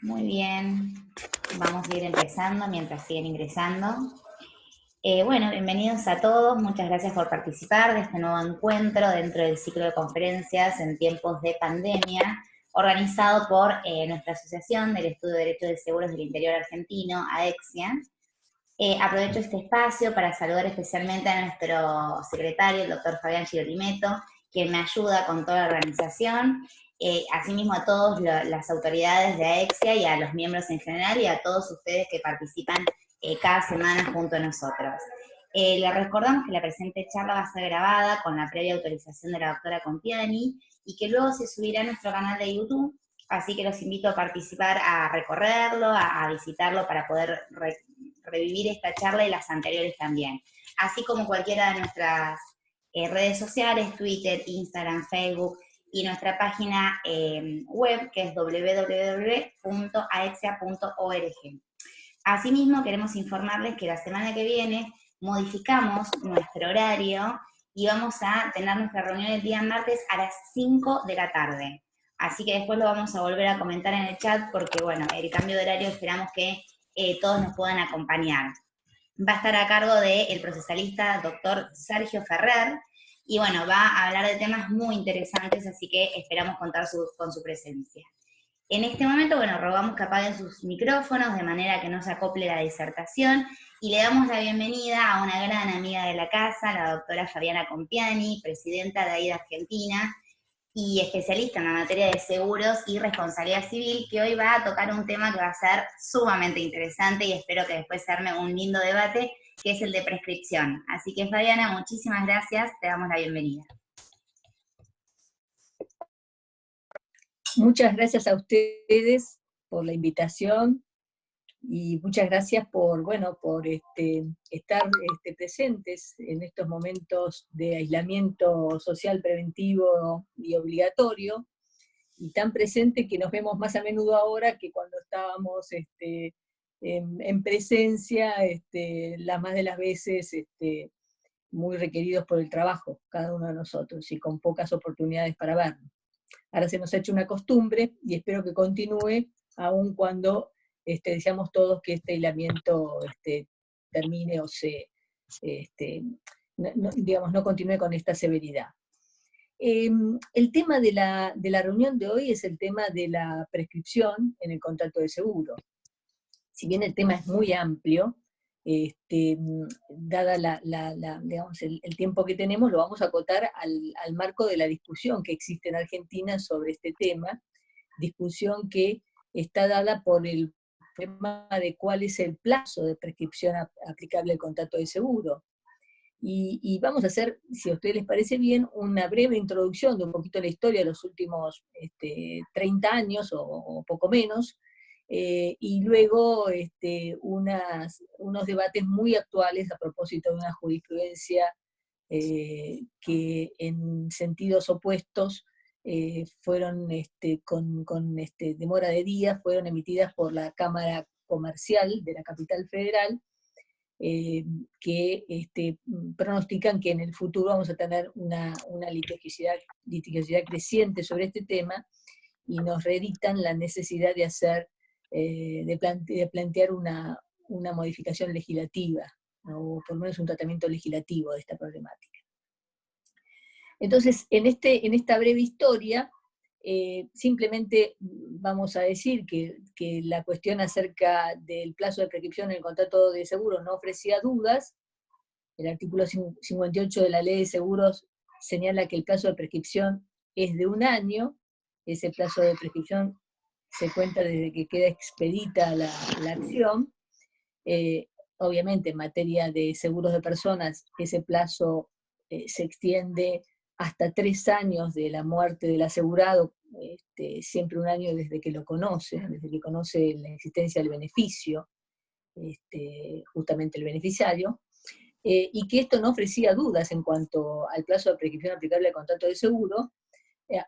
Muy bien, vamos a ir empezando mientras siguen ingresando. Bueno, bienvenidos a todos, muchas gracias por participar de este nuevo encuentro dentro del ciclo de conferencias en tiempos de pandemia, organizado por nuestra Asociación del Estudio de Derecho de Seguros del Interior Argentino, AEXIA. Aprovecho este espacio para saludar especialmente a nuestro secretario, el doctor Fabián Girolimeto, quien me ayuda con toda la organización, asimismo a todas las autoridades de AEXIA y a los miembros en general y a todos ustedes que participan cada semana junto a nosotros. Les recordamos que la presente charla va a ser grabada con la previa autorización de la doctora Compiani y que luego se subirá a nuestro canal de YouTube, así que los invito a participar, a recorrerlo, a visitarlo para poder revivir esta charla y las anteriores también, así como cualquiera de nuestras redes sociales, Twitter, Instagram, Facebook, y nuestra página web, que es www.aexia.org. Asimismo, queremos informarles que la semana que viene modificamos nuestro horario y vamos a tener nuestra reunión el día martes a las 5 de la tarde. Así que después lo vamos a volver a comentar en el chat porque, bueno, el cambio de horario esperamos que todos nos puedan acompañar. Va a estar a cargo del procesalista doctor Sergio Ferrer, y bueno, va a hablar de temas muy interesantes, así que esperamos contar con su presencia. En este momento, bueno, rogamos que apaguen sus micrófonos de manera que no se acople la disertación, y le damos la bienvenida a una gran amiga de la casa, la doctora Fabiana Compiani, presidenta de AIDA Argentina, y especialista en la materia de seguros y responsabilidad civil, que hoy va a tocar un tema que va a ser sumamente interesante y espero que después se arme un lindo debate, que es el de prescripción. Así que Fabiana, muchísimas gracias, te damos la bienvenida. Muchas gracias a ustedes por la invitación y muchas gracias por estar presentes en estos momentos de aislamiento social preventivo y obligatorio, y tan presente que nos vemos más a menudo ahora que cuando estábamos en presencia, la más de las veces muy requeridos por el trabajo, cada uno de nosotros, y con pocas oportunidades para vernos. Ahora se nos ha hecho una costumbre y espero que continúe, aun cuando deseamos todos que este aislamiento termine o no continúe con esta severidad. El tema de la reunión de hoy es el tema de la prescripción en el contrato de seguro. Si bien el tema es muy amplio, dada el tiempo que tenemos, lo vamos a acotar al marco de la discusión que existe en Argentina sobre este tema, discusión que está dada por el tema de cuál es el plazo de prescripción aplicable al contrato de seguro. Y vamos a hacer, si a ustedes les parece bien, una breve introducción de un poquito la historia de los últimos 30 años o poco menos, y luego unos debates muy actuales a propósito de una jurisprudencia que en sentidos opuestos fueron con demora de días, fueron emitidas por la Cámara Comercial de la Capital Federal, que pronostican que en el futuro vamos a tener una litigiosidad creciente sobre este tema, y nos reeditan la necesidad de hacer, de plantear una modificación legislativa, ¿no? O por lo menos un tratamiento legislativo de esta problemática. Entonces, en esta breve historia, simplemente vamos a decir que la cuestión acerca del plazo de prescripción en el contrato de seguro no ofrecía dudas. El artículo 58 de la Ley de Seguros señala que el plazo de prescripción es de 1 año. Ese plazo de prescripción se cuenta desde que queda expedita la acción. Obviamente, en materia de seguros de personas, ese plazo se extiende hasta 3 años de la muerte del asegurado, siempre 1 año desde que lo conoce, desde que conoce la existencia del beneficio, justamente el beneficiario, y que esto no ofrecía dudas en cuanto al plazo de prescripción aplicable al contrato de seguro,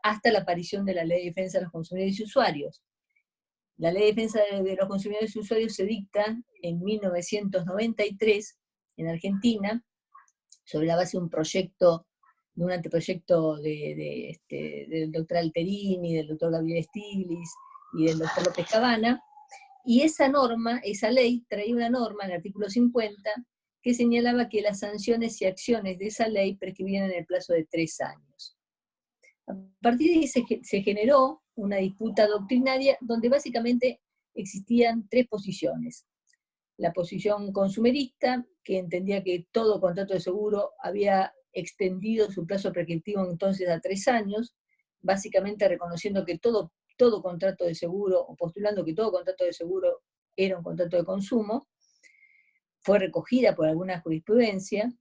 hasta la aparición de la Ley de Defensa de los Consumidores y Usuarios. La Ley de Defensa de los Consumidores y Usuarios se dicta en 1993 en Argentina, sobre la base de de un anteproyecto del doctor Alterini, del doctor Gabriel Stiglitz, y del doctor López Cabana, y esa norma, esa ley, traía una norma en el artículo 50 que señalaba que las sanciones y acciones de esa ley prescribían en el plazo de 3 años. A partir de ahí se generó una disputa doctrinaria donde básicamente existían 3 posiciones. La posición consumerista, que entendía que todo contrato de seguro había extendido su plazo prescriptivo entonces a 3 años, básicamente reconociendo que todo contrato de seguro, o postulando que todo contrato de seguro era un contrato de consumo. Fue recogida por alguna jurisprudencia.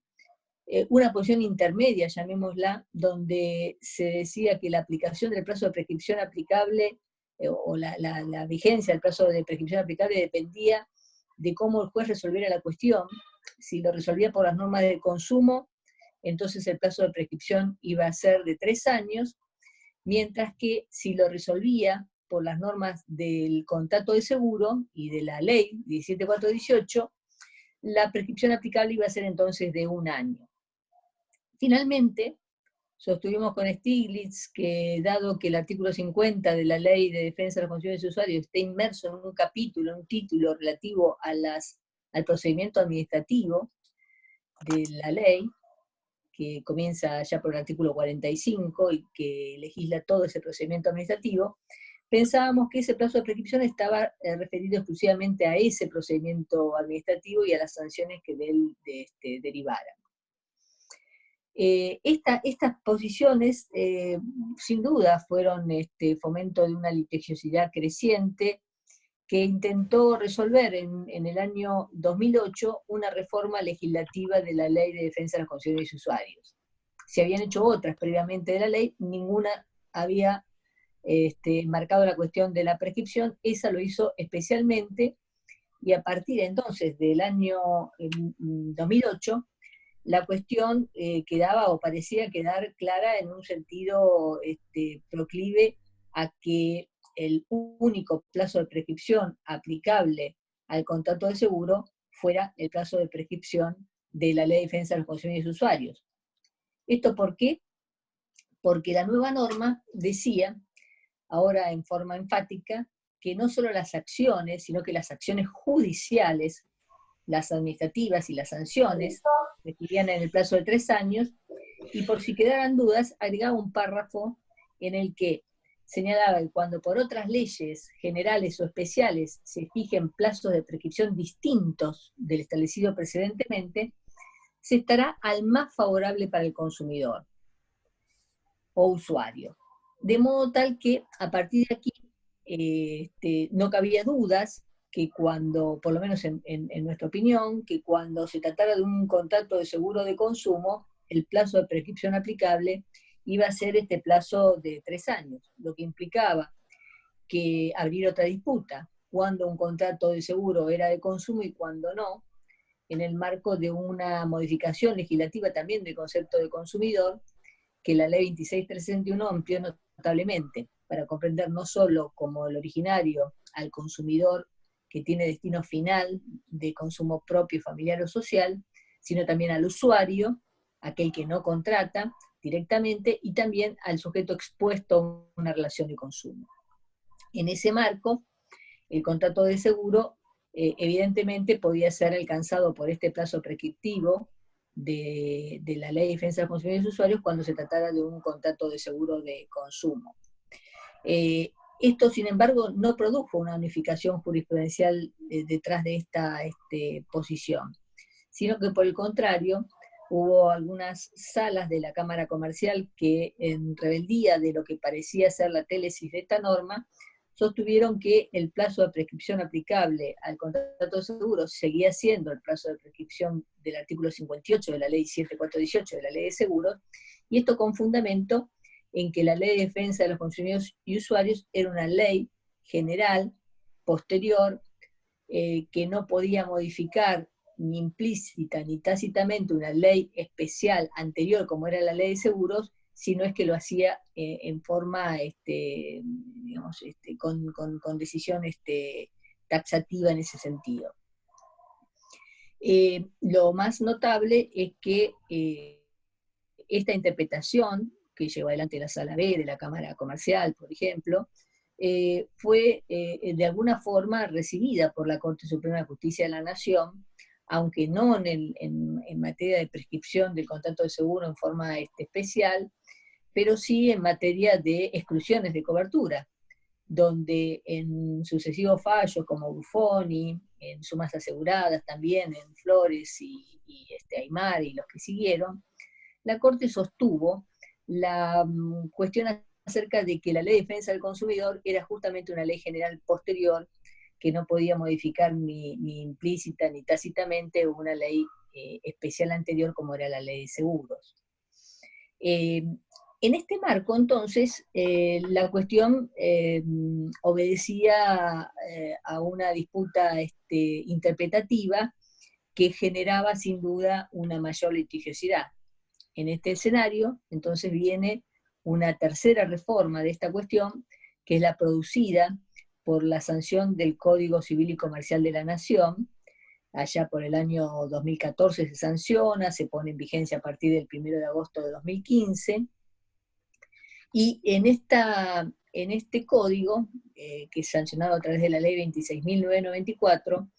Una posición intermedia, llamémosla, donde se decía que la aplicación del plazo de prescripción aplicable, o la vigencia del plazo de prescripción aplicable dependía de cómo el juez resolviera la cuestión. Si lo resolvía por las normas del consumo, entonces el plazo de prescripción iba a ser de 3 años, mientras que si lo resolvía por las normas del contrato de seguro y de la ley 17418, la prescripción aplicable iba a ser entonces de 1 año. Finalmente, sostuvimos con Stiglitz que, dado que el artículo 50 de la Ley de Defensa de los Consumidores y Usuarios está inmerso en un capítulo, en un título relativo al procedimiento administrativo de la ley, que comienza ya por el artículo 45 y que legisla todo ese procedimiento administrativo, pensábamos que ese plazo de prescripción estaba referido exclusivamente a ese procedimiento administrativo y a las sanciones que de él derivaran. Estas posiciones, sin duda, fueron fomento de una litigiosidad creciente que intentó resolver en el año 2008 una reforma legislativa de la Ley de Defensa de los Consumidores y Usuarios. Se habían hecho otras previamente de la ley, ninguna había marcado la cuestión de la prescripción, esa lo hizo especialmente, y a partir entonces del año 2008, la cuestión quedaba o parecía quedar clara en un sentido proclive a que el único plazo de prescripción aplicable al contrato de seguro fuera el plazo de prescripción de la Ley de Defensa de los Consumidores y Usuarios. ¿Esto por qué? Porque la nueva norma decía, ahora en forma enfática, que no solo las acciones, sino que las acciones judiciales, las administrativas y las sanciones, prescribían en el plazo de 3 años, y por si quedaran dudas, agregaba un párrafo en el que señalaba que cuando por otras leyes generales o especiales se fijen plazos de prescripción distintos del establecido precedentemente, se estará al más favorable para el consumidor o usuario. De modo tal que a partir de aquí no cabía dudas que cuando, por lo menos en nuestra opinión, que cuando se tratara de un contrato de seguro de consumo, el plazo de prescripción aplicable iba a ser este plazo de 3 años, lo que implicaba que abrir otra disputa, cuando un contrato de seguro era de consumo y cuando no, en el marco de una modificación legislativa también del concepto de consumidor, que la ley 26361 amplió notablemente, para comprender no solo como el originario al consumidor que tiene destino final de consumo propio, familiar o social, sino también al usuario, aquel que no contrata directamente, y también al sujeto expuesto a una relación de consumo. En ese marco, el contrato de seguro evidentemente podía ser alcanzado por este plazo prescriptivo de la Ley de Defensa de los Consumidores y Usuarios cuando se tratara de un contrato de seguro de consumo. Esto, sin embargo, no produjo una unificación jurisprudencial detrás de esta posición, sino que por el contrario, hubo algunas salas de la Cámara Comercial que, en rebeldía de lo que parecía ser la télesis de esta norma, sostuvieron que el plazo de prescripción aplicable al contrato de seguro seguía siendo el plazo de prescripción del artículo 58 de la Ley 7418 de la Ley de Seguros, y esto con fundamento en que la Ley de Defensa de los Consumidores y Usuarios era una ley general, posterior, que no podía modificar ni implícita ni tácitamente una ley especial anterior como era la Ley de Seguros, sino es que lo hacía en forma, digamos, con decisión taxativa en ese sentido. Lo más notable es que esta interpretación que llevó adelante la Sala B de la Cámara Comercial, por ejemplo, fue de alguna forma recibida por la Corte Suprema de Justicia de la Nación, aunque no en materia de prescripción del contrato de seguro en forma especial, pero sí en materia de exclusiones de cobertura, donde en sucesivos fallos como Buffoni, en sumas aseguradas también, en Flores y Aymar y los que siguieron, la Corte sostuvo la cuestión acerca de que la Ley de Defensa del Consumidor era justamente una ley general posterior que no podía modificar ni implícita ni tácitamente una ley especial anterior como era la Ley de Seguros. En este marco, entonces, la cuestión obedecía a una disputa interpretativa que generaba sin duda una mayor litigiosidad. En este escenario, entonces, viene una tercera reforma de esta cuestión, que es la producida por la sanción del Código Civil y Comercial de la Nación. Allá por el año 2014 se sanciona, se pone en vigencia a partir del 1 de agosto de 2015, y en este código, que es sancionado a través de la ley 26.994,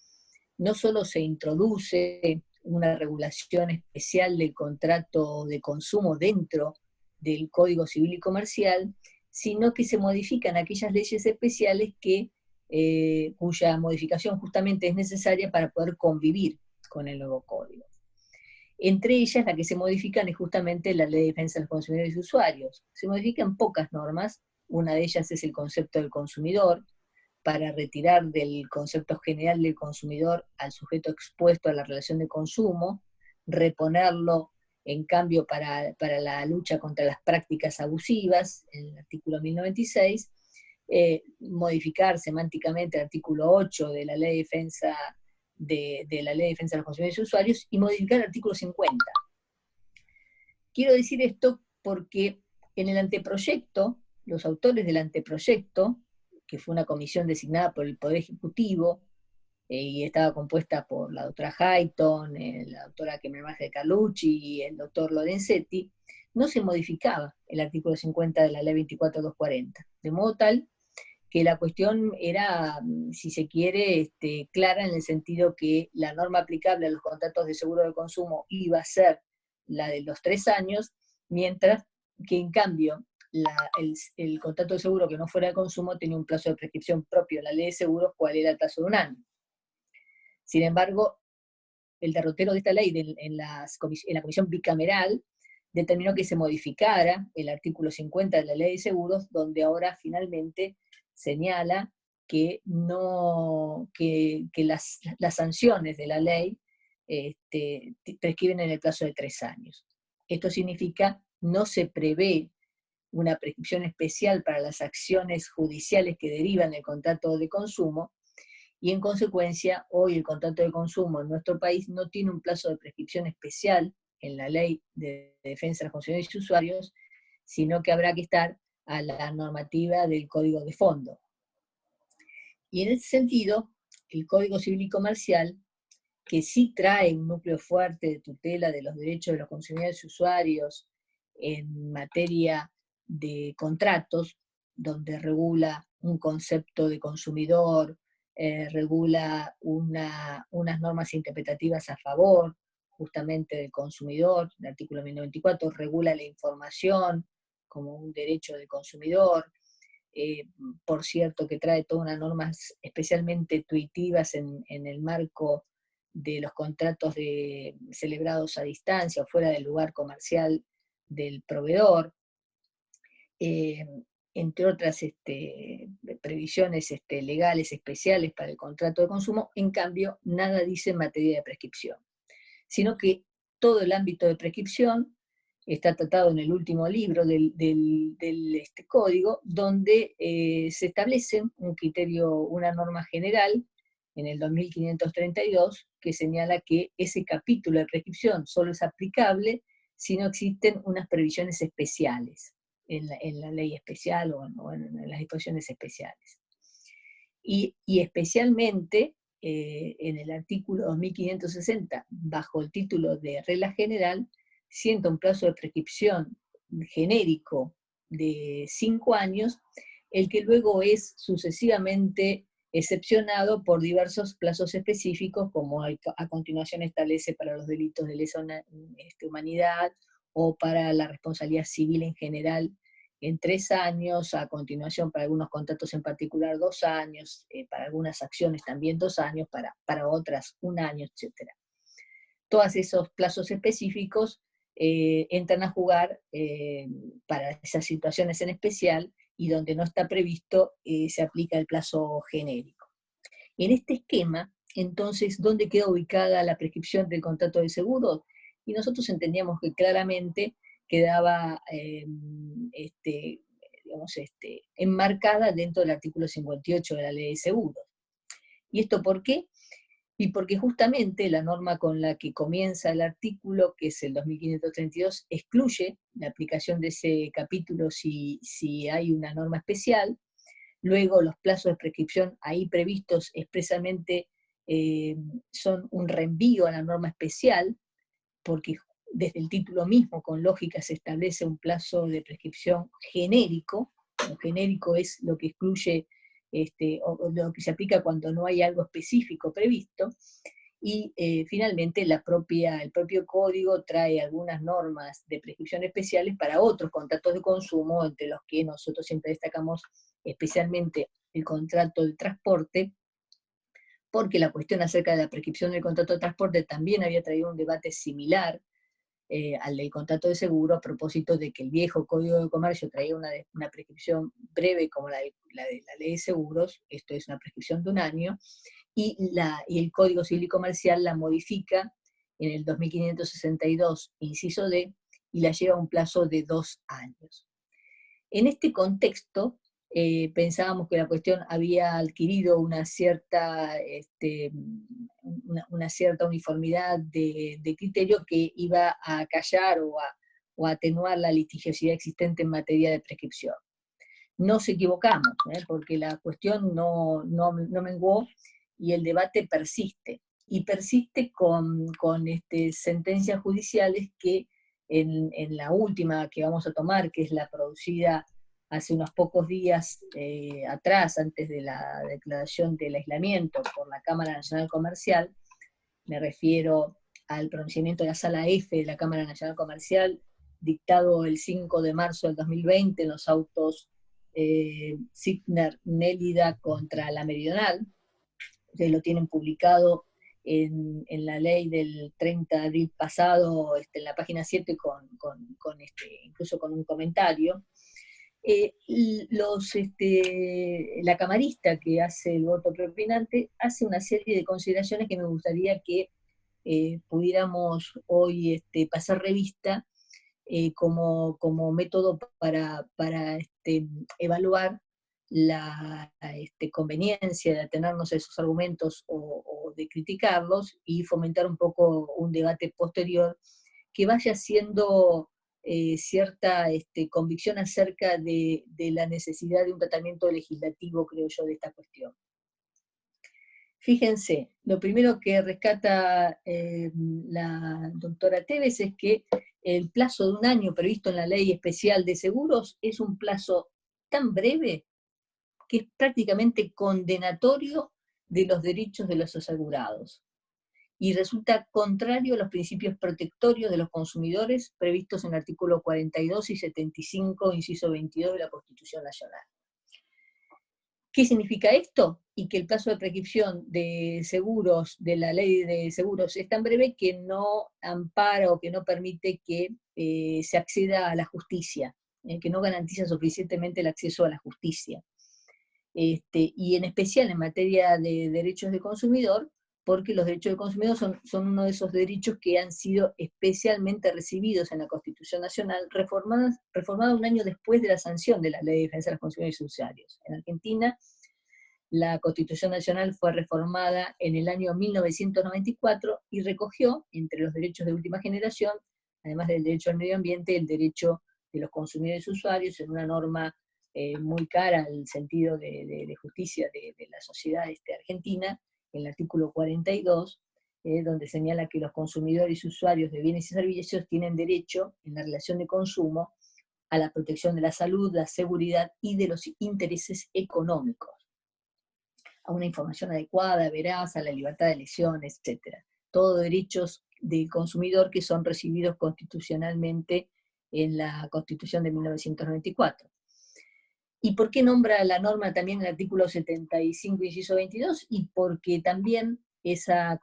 no solo se introduce una regulación especial del contrato de consumo dentro del Código Civil y Comercial, sino que se modifican aquellas leyes especiales cuya modificación justamente es necesaria para poder convivir con el nuevo código. Entre ellas, la que se modifican es justamente la Ley de Defensa de los Consumidores y Usuarios. Se modifican pocas normas, una de ellas es el concepto del consumidor, para retirar del concepto general del consumidor al sujeto expuesto a la relación de consumo, reponerlo en cambio para la lucha contra las prácticas abusivas, en el artículo 1096, modificar semánticamente el artículo 8 de la Ley de Defensa de la Ley de Defensa de los Consumidores y Usuarios, y modificar el artículo 50. Quiero decir esto porque en el anteproyecto, los autores del anteproyecto, que fue una comisión designada por el Poder Ejecutivo, y estaba compuesta por la doctora Hayton, la doctora de Carlucci y el doctor Lorenzetti, no se modificaba el artículo 50 de la ley 24240, de modo tal que la cuestión era, si se quiere, clara en el sentido que la norma aplicable a los contratos de seguro de consumo iba a ser la de los 3 años, mientras que en cambio el contrato de seguro que no fuera de consumo tenía un plazo de prescripción propio en la ley de seguros, cual era el plazo de 1 año. Sin embargo, el derrotero de esta ley en la comisión bicameral determinó que se modificara el artículo 50 de la ley de seguros, donde ahora finalmente señala que las sanciones de la ley prescriben en el plazo de 3 años. Esto significa no se prevé una prescripción especial para las acciones judiciales que derivan del contrato de consumo, y en consecuencia hoy el contrato de consumo en nuestro país no tiene un plazo de prescripción especial en la Ley de Defensa de los Consumidores y Usuarios, sino que habrá que estar a la normativa del Código de Fondo. Y en ese sentido, el Código Civil y Comercial, que sí trae un núcleo fuerte de tutela de los derechos de los consumidores y usuarios en materia de contratos, donde regula un concepto de consumidor, regula unas normas interpretativas a favor justamente del consumidor, el artículo 1094 regula la información como un derecho del consumidor, por cierto que trae todas unas normas especialmente intuitivas en el marco de los contratos celebrados a distancia o fuera del lugar comercial del proveedor, entre otras previsiones legales especiales para el contrato de consumo. En cambio, nada dice en materia de prescripción, sino que todo el ámbito de prescripción está tratado en el último libro del código, donde se establece un criterio, una norma general, en el 2532, que señala que ese capítulo de prescripción solo es aplicable si no existen unas previsiones especiales en la ley especial o en las disposiciones especiales. Y especialmente en el artículo 2560, bajo el título de regla general, sienta un plazo de prescripción genérico de 5 años, el que luego es sucesivamente excepcionado por diversos plazos específicos, como a continuación establece para los delitos de lesa humanidad o para la responsabilidad civil en general en 3 años, a continuación para algunos contratos en particular 2 años, para algunas acciones también 2 años, para otras 1 año, etc. Todos esos plazos específicos entran a jugar para esas situaciones en especial, y donde no está previsto se aplica el plazo genérico. En este esquema, entonces, ¿dónde queda ubicada la prescripción del contrato de seguro? Y nosotros entendíamos que claramente quedaba enmarcada dentro del artículo 58 de la Ley de Seguros. ¿Y esto por qué? Y porque justamente la norma con la que comienza el artículo, que es el 2532, excluye la aplicación de ese capítulo si hay una norma especial. Luego los plazos de prescripción ahí previstos expresamente son un reenvío a la norma especial, porque desde el título mismo, con lógica, se establece un plazo de prescripción genérico. Lo genérico es lo que excluye o lo que se aplica cuando no hay algo específico previsto. Y finalmente el propio código trae algunas normas de prescripción especiales para otros contratos de consumo, entre los que nosotros siempre destacamos especialmente el contrato de transporte, porque la cuestión acerca de la prescripción del contrato de transporte también había traído un debate similar al del contrato de seguro, a propósito de que el viejo Código de Comercio traía una prescripción breve como la de la Ley de Seguros, esto es una prescripción de 1 año, y el Código Civil y Comercial la modifica en el 2562, inciso D, y la lleva a un plazo de 2 años. En este contexto, pensábamos que la cuestión había adquirido una cierta uniformidad de criterio que iba a acallar o a atenuar la litigiosidad existente en materia de prescripción. Nos equivocamos, porque la cuestión no menguó y el debate persiste. Y persiste con sentencias judiciales que en la última que vamos a tomar, que es la producida hace unos pocos días atrás, antes de la declaración del aislamiento por la Cámara Nacional Comercial, me refiero al pronunciamiento de la Sala F de la Cámara Nacional Comercial, dictado el 5 de marzo del 2020 en los autos Signer-Nélida contra la Meridional. Ustedes lo tienen publicado en la ley del 30 de abril pasado, en la página 7, incluso con un comentario. La camarista que hace el voto preopinante hace una serie de consideraciones que me gustaría que pudiéramos hoy pasar revista como método para evaluar la conveniencia de atenernos a esos argumentos o de criticarlos, y fomentar un poco un debate posterior que vaya siendo cierta convicción acerca de la necesidad de un tratamiento legislativo, creo yo, de esta cuestión. Fíjense, lo primero que rescata la doctora Tevez es que el plazo de 1 año previsto en la Ley Especial de Seguros es un plazo tan breve que es prácticamente condenatorio de los derechos de los asegurados, y resulta contrario a los principios protectorios de los consumidores previstos en el artículo 42 y 75, inciso 22 de la Constitución Nacional. ¿Qué significa esto? Y que el plazo de prescripción de seguros, de la Ley de Seguros, es tan breve que no ampara o que no permite que se acceda a la justicia, que no garantiza suficientemente el acceso a la justicia. Y en especial en materia de derechos del consumidor, porque los derechos del consumidor son uno de esos derechos que han sido especialmente recibidos en la Constitución Nacional, reformada 1 año después de la sanción de la Ley de Defensa de los Consumidores y Usuarios. En Argentina, la Constitución Nacional fue reformada en el año 1994 y recogió, entre los derechos de última generación, además del derecho al medio ambiente, el derecho de los consumidores y usuarios, en una norma muy cara al sentido de justicia de la sociedad argentina, en el artículo 42, donde señala que los consumidores y usuarios de bienes y servicios tienen derecho, en la relación de consumo, a la protección de la salud, la seguridad y de los intereses económicos, a una información adecuada, veraz, a la libertad de elección, etc. Todos derechos del consumidor que son recibidos constitucionalmente en la Constitución de 1994. ¿Y por qué nombra la norma también el artículo 75, inciso 22? Y porque también esa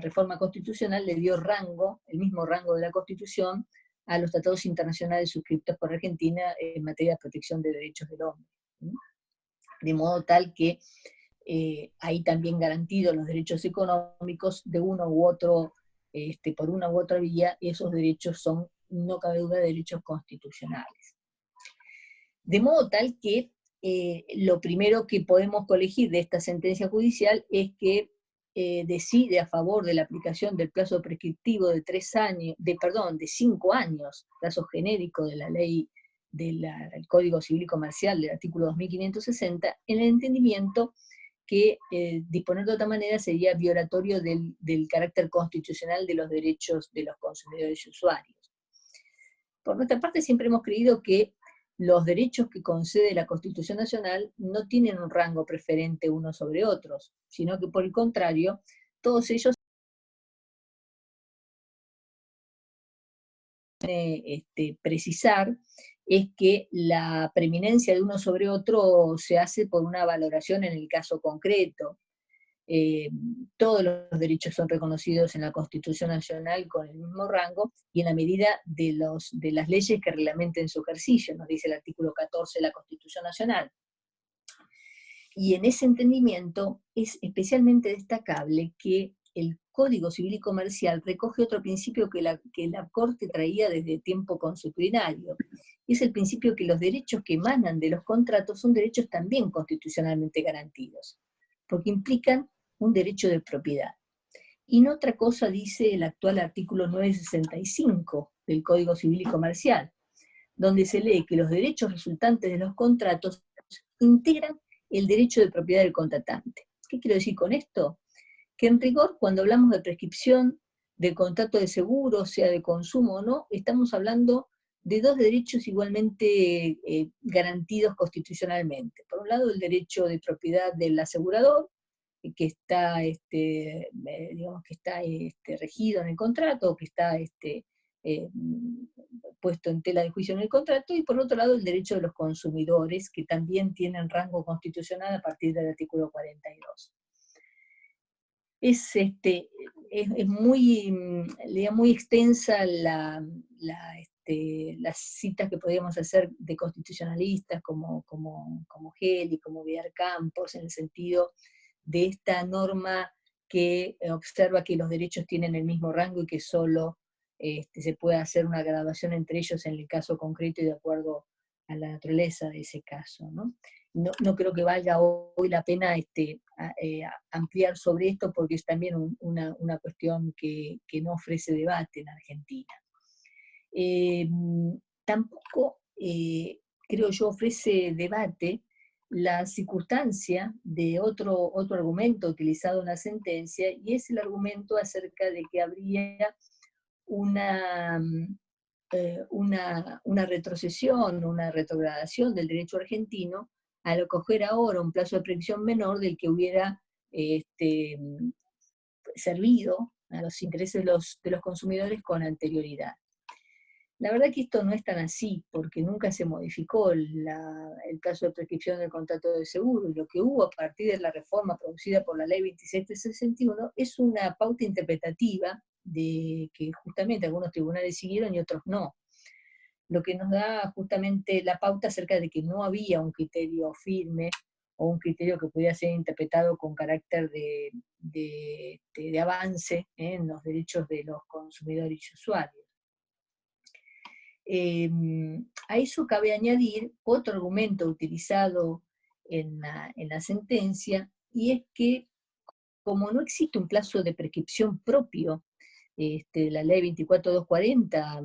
reforma constitucional le dio rango, el mismo rango de la Constitución, a los tratados internacionales suscritos por Argentina en materia de protección de derechos del hombre. De modo tal que ahí también garantidos los derechos económicos de uno u otro, por una u otra vía, esos derechos son, no cabe duda, derechos constitucionales. De modo tal que lo primero que podemos colegir de esta sentencia judicial es que decide a favor de la aplicación del plazo prescriptivo de 5 años, plazo genérico de la ley del Código Civil y Comercial del artículo 2560, en el entendimiento que disponer de otra manera sería violatorio del carácter constitucional de los derechos de los consumidores y usuarios. Por nuestra parte siempre hemos creído que los derechos que concede la Constitución Nacional no tienen un rango preferente unos sobre otros, sino que por el contrario, todos ellos precisar es que la preeminencia de uno sobre otro se hace por una valoración en el caso concreto. Todos los derechos son reconocidos en la Constitución Nacional con el mismo rango y en la medida de las leyes que reglamenten su ejercicio, nos dice el artículo 14 de la Constitución Nacional. Y en ese entendimiento es especialmente destacable que el Código Civil y Comercial recoge otro principio que la Corte traía desde tiempo consuetudinario, y es el principio que los derechos que emanan de los contratos son derechos también constitucionalmente garantidos, porque implican un derecho de propiedad. Y no otra cosa dice el actual artículo 965 del Código Civil y Comercial, donde se lee que los derechos resultantes de los contratos integran el derecho de propiedad del contratante. ¿Qué quiero decir con esto? Que en rigor, cuando hablamos de prescripción del contrato de seguro, sea de consumo o no, estamos hablando de dos derechos igualmente garantidos constitucionalmente. Por un lado, el derecho de propiedad del asegurador, que está, digamos, que está regido en el contrato, que está puesto en tela de juicio en el contrato, y por otro lado el derecho de los consumidores, que también tienen rango constitucional a partir del artículo 42. Es muy extensa las citas que podríamos hacer de constitucionalistas como Gelli, como Vidal Campos, en el sentido de esta norma que observa que los derechos tienen el mismo rango y que solo se puede hacer una graduación entre ellos en el caso concreto y de acuerdo a la naturaleza de ese caso, ¿no? No creo que valga hoy la pena ampliar sobre esto porque es también una cuestión que no ofrece debate en Argentina. Tampoco, creo yo, ofrece debate la circunstancia de otro argumento utilizado en la sentencia, y es el argumento acerca de que habría una retrocesión, una retrogradación del derecho argentino al acoger ahora un plazo de prescripción menor del que hubiera servido a los intereses de los consumidores con anterioridad. La verdad que esto no es tan así, porque nunca se modificó el plazo de prescripción del contrato de seguro, y lo que hubo a partir de la reforma producida por la ley 2761 es una pauta interpretativa de que justamente algunos tribunales siguieron y otros no. Lo que nos da justamente la pauta acerca de que no había un criterio firme o un criterio que pudiera ser interpretado con carácter de avance en los derechos de los consumidores y usuarios. A eso cabe añadir otro argumento utilizado en la sentencia, y es que como no existe un plazo de prescripción propio, la ley 24240,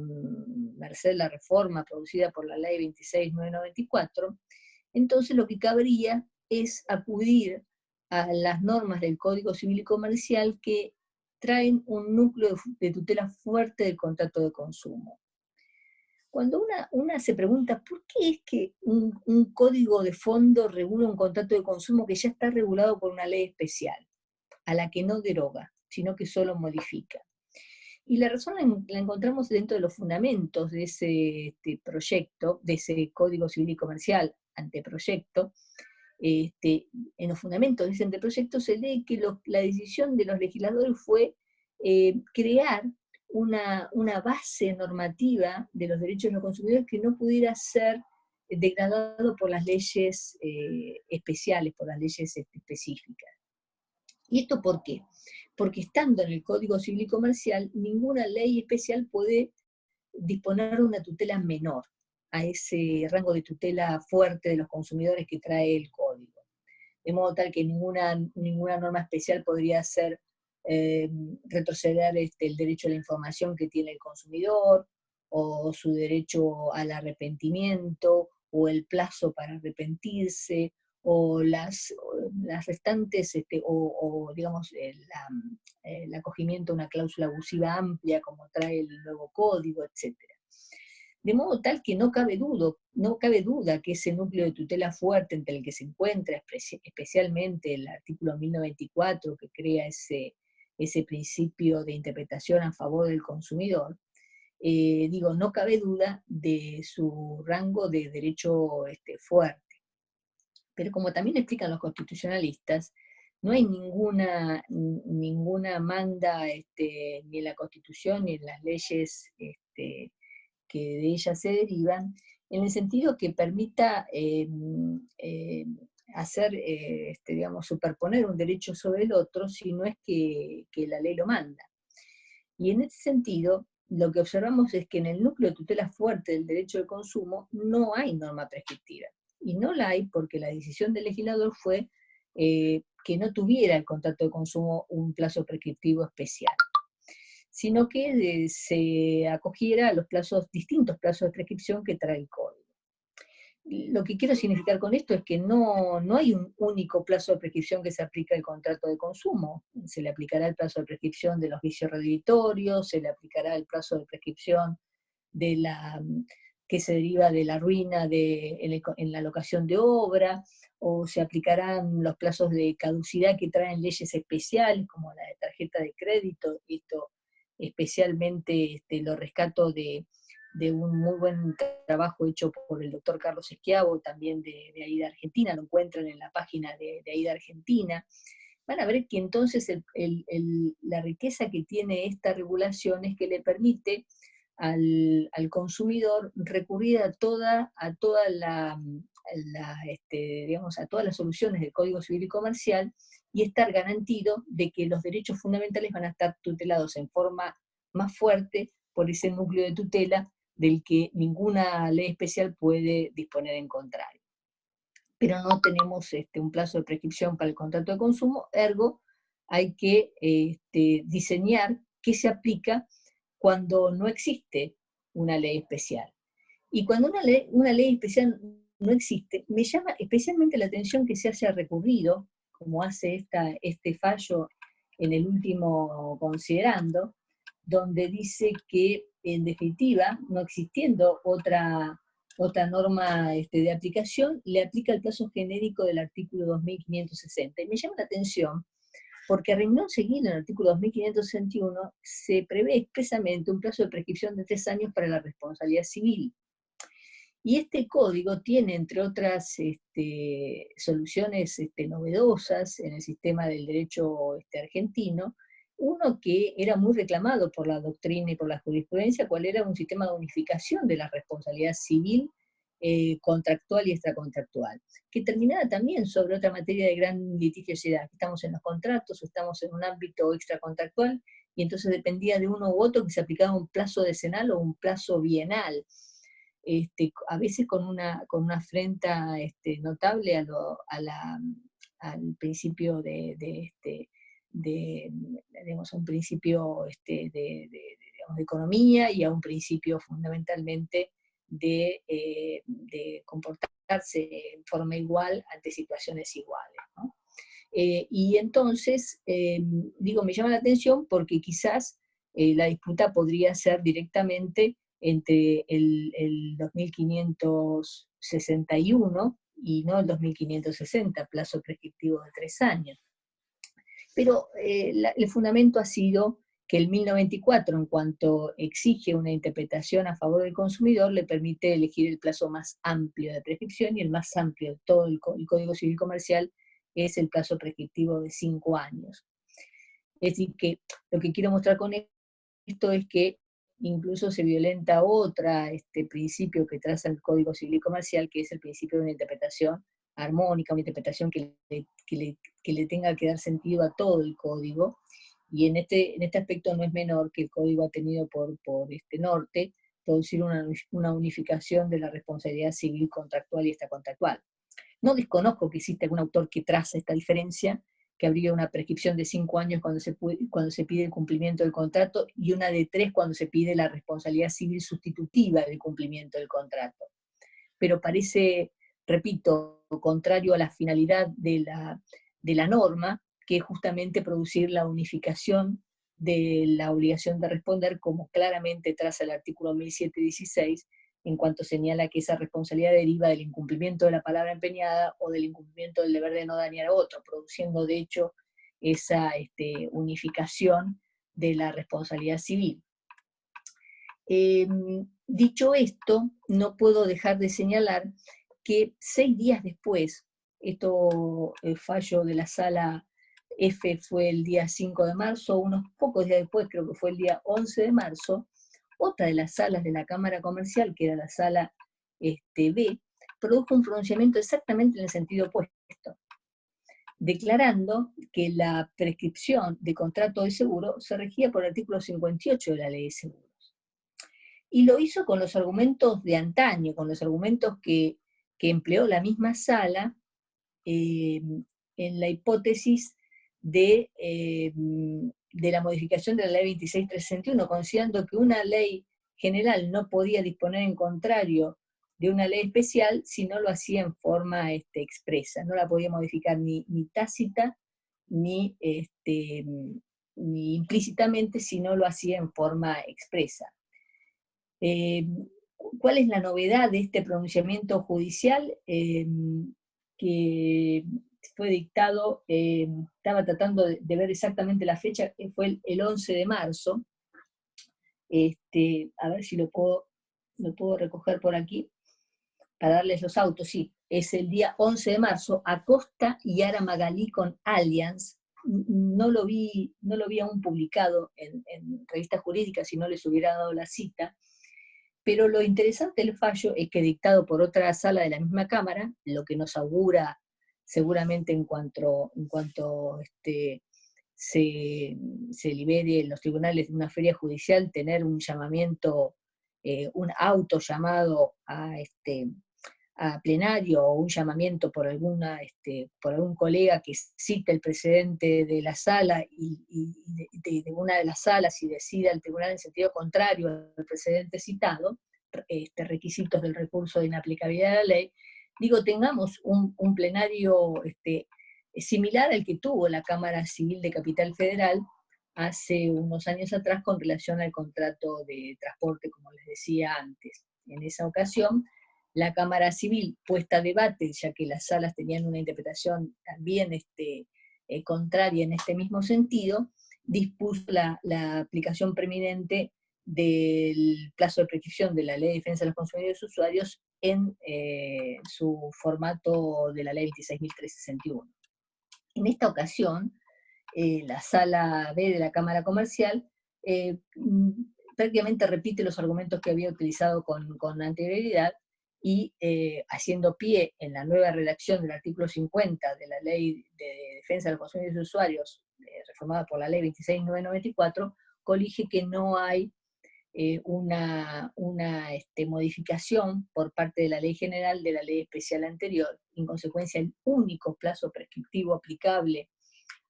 merced la reforma producida por la ley 26994, entonces lo que cabría es acudir a las normas del Código Civil y Comercial que traen un núcleo de tutela fuerte del contrato de consumo. Cuando una se pregunta por qué es que un código de fondo regula un contrato de consumo que ya está regulado por una ley especial, a la que no deroga, sino que solo modifica. Y la razón la encontramos dentro de los fundamentos de ese proyecto, de ese Código Civil y Comercial, anteproyecto. En los fundamentos de ese anteproyecto se lee que la decisión de los legisladores fue crear una base normativa de los derechos de los consumidores que no pudiera ser degradado por las leyes especiales, por las leyes específicas. ¿Y esto por qué? Porque estando en el Código Civil y Comercial, ninguna ley especial puede disponer de una tutela menor a ese rango de tutela fuerte de los consumidores que trae el Código. De modo tal que ninguna norma especial podría hacer retroceder el derecho a la información que tiene el consumidor, o su derecho al arrepentimiento, o el plazo para arrepentirse, o las restantes, o digamos, el acogimiento a una cláusula abusiva amplia como trae el nuevo código, etc. De modo tal que no cabe duda que ese núcleo de tutela fuerte entre el que se encuentra especialmente el artículo 1094 que crea ese principio de interpretación a favor del consumidor, no cabe duda de su rango de derecho fuerte. Pero como también explican los constitucionalistas, no hay ninguna manda ni en la Constitución ni en las leyes que de ella se derivan, en el sentido que permita superponer un derecho sobre el otro, si no es que la ley lo manda. Y en ese sentido, lo que observamos es que en el núcleo de tutela fuerte del derecho de consumo no hay norma prescriptiva. Y no la hay porque la decisión del legislador fue que no tuviera el contrato de consumo un plazo prescriptivo especial, sino que se acogiera a los distintos plazos de prescripción que trae el Código. Lo que quiero significar con esto es que no hay un único plazo de prescripción que se aplique al contrato de consumo. Se le aplicará el plazo de prescripción de los vicios redditorios, se le aplicará el plazo de prescripción que se deriva de la ruina en la locación de obra, o se aplicarán los plazos de caducidad que traen leyes especiales, como la de tarjeta de crédito. Esto especialmente lo rescato de un muy buen trabajo hecho por el doctor Carlos Esquiavo, también de AIDA Argentina, lo encuentran en la página de AIDA Argentina. Van a ver que entonces la riqueza que tiene esta regulación es que le permite al consumidor recurrir a todas las soluciones del Código Civil y Comercial y estar garantido de que los derechos fundamentales van a estar tutelados en forma más fuerte por ese núcleo de tutela del que ninguna ley especial puede disponer en contrario. Pero no tenemos un plazo de prescripción para el contrato de consumo, ergo hay que diseñar qué se aplica cuando no existe una ley especial. Y cuando una ley especial no existe, me llama especialmente la atención que se haya recurrido, como hace este fallo en el último considerando, donde dice que, en definitiva, no existiendo otra norma de aplicación, le aplica el plazo genérico del artículo 2560. Y me llama la atención porque a renglón seguido en el artículo 2561 se prevé expresamente un plazo de prescripción de 3 años para la responsabilidad civil. Y este código tiene, entre otras soluciones novedosas en el sistema del derecho argentino, uno que era muy reclamado por la doctrina y por la jurisprudencia, cuál era un sistema de unificación de la responsabilidad civil, contractual y extracontractual, que terminaba también sobre otra materia de gran litigiosidad. Estamos en los contratos o estamos en un ámbito extracontractual, y entonces dependía de uno u otro que se aplicaba un plazo decenal o un plazo bienal. A veces con una afrenta notable al principio digamos, a un principio de economía y a un principio fundamentalmente de comportarse en forma igual ante situaciones iguales, ¿no? Y entonces, me llama la atención porque quizás la disputa podría ser directamente entre el 2561 y no el 2560, plazo prescriptivo de 3 años. Pero el fundamento ha sido que el 1094, en cuanto exige una interpretación a favor del consumidor, le permite elegir el plazo más amplio de prescripción, y el más amplio de todo el Código Civil Comercial es el plazo prescriptivo de 5 años. Es decir, que lo que quiero mostrar con esto es que incluso se violenta principio que traza el Código Civil y Comercial, que es el principio de una interpretación armónica, una interpretación que le tenga que dar sentido a todo el código, y en este aspecto no es menor que el código ha tenido por este norte producir una unificación de la responsabilidad civil contractual y extracontractual. No desconozco que existe algún autor que traza esta diferencia, que habría una prescripción de 5 años cuando se pide el cumplimiento del contrato, y una de 3 cuando se pide la responsabilidad civil sustitutiva del cumplimiento del contrato. Pero parece, repito, contrario a la finalidad de la norma, que es justamente producir la unificación de la obligación de responder, como claramente traza el artículo 1716, en cuanto señala que esa responsabilidad deriva del incumplimiento de la palabra empeñada o del incumplimiento del deber de no dañar a otro, produciendo de hecho esa unificación de la responsabilidad civil. Dicho esto, no puedo dejar de señalar que 6 días después, el fallo de la sala F fue el día 5 de marzo, unos pocos días después, creo que fue el día 11 de marzo, otra de las salas de la Cámara Comercial, que era la sala B, produjo un pronunciamiento exactamente en el sentido opuesto, declarando que la prescripción de contrato de seguro se regía por el artículo 58 de la Ley de Seguros. Y lo hizo con los argumentos de antaño, con los argumentos que empleó la misma sala en la hipótesis de la modificación de la Ley 26.361, considerando que una ley general no podía disponer en contrario de una ley especial si no lo hacía en forma expresa, no la podía modificar ni tácita ni implícitamente si no lo hacía en forma expresa. ¿Cuál es la novedad de este pronunciamiento judicial? Que fue dictado, estaba tratando de ver exactamente la fecha, que fue el 11 de marzo, a ver si lo puedo recoger por aquí, para darles los autos, sí, es el día 11 de marzo, Acosta y Ara Magalí con Allianz. No lo vi aún publicado en revistas jurídicas, si no les hubiera dado la cita. Pero lo interesante del fallo es que, dictado por otra sala de la misma Cámara, lo que nos augura seguramente en cuanto se libere en los tribunales de una feria judicial, tener un llamamiento, un auto llamado a plenario, o un llamamiento por algún colega que cite el precedente de la sala y de una de las salas, y decida el tribunal en sentido contrario al precedente citado, requisitos del recurso de inaplicabilidad de la ley, tengamos un plenario similar al que tuvo la Cámara Civil de Capital Federal hace unos años atrás con relación al contrato de transporte, como les decía antes. En esa ocasión, la Cámara Civil, puesta a debate, ya que las salas tenían una interpretación también contraria en este mismo sentido, dispuso la aplicación preeminente del plazo de prescripción de la Ley de Defensa de los Consumidores y Usuarios en su formato de la Ley 26.361. En esta ocasión, la Sala B de la Cámara Comercial prácticamente repite los argumentos que había utilizado con anterioridad, y haciendo pie en la nueva redacción del artículo 50 de la Ley de Defensa de los Consumidores y Usuarios, reformada por la Ley 26.994, colige que no hay una modificación por parte de la Ley General de la Ley Especial anterior. En consecuencia, el único plazo prescriptivo aplicable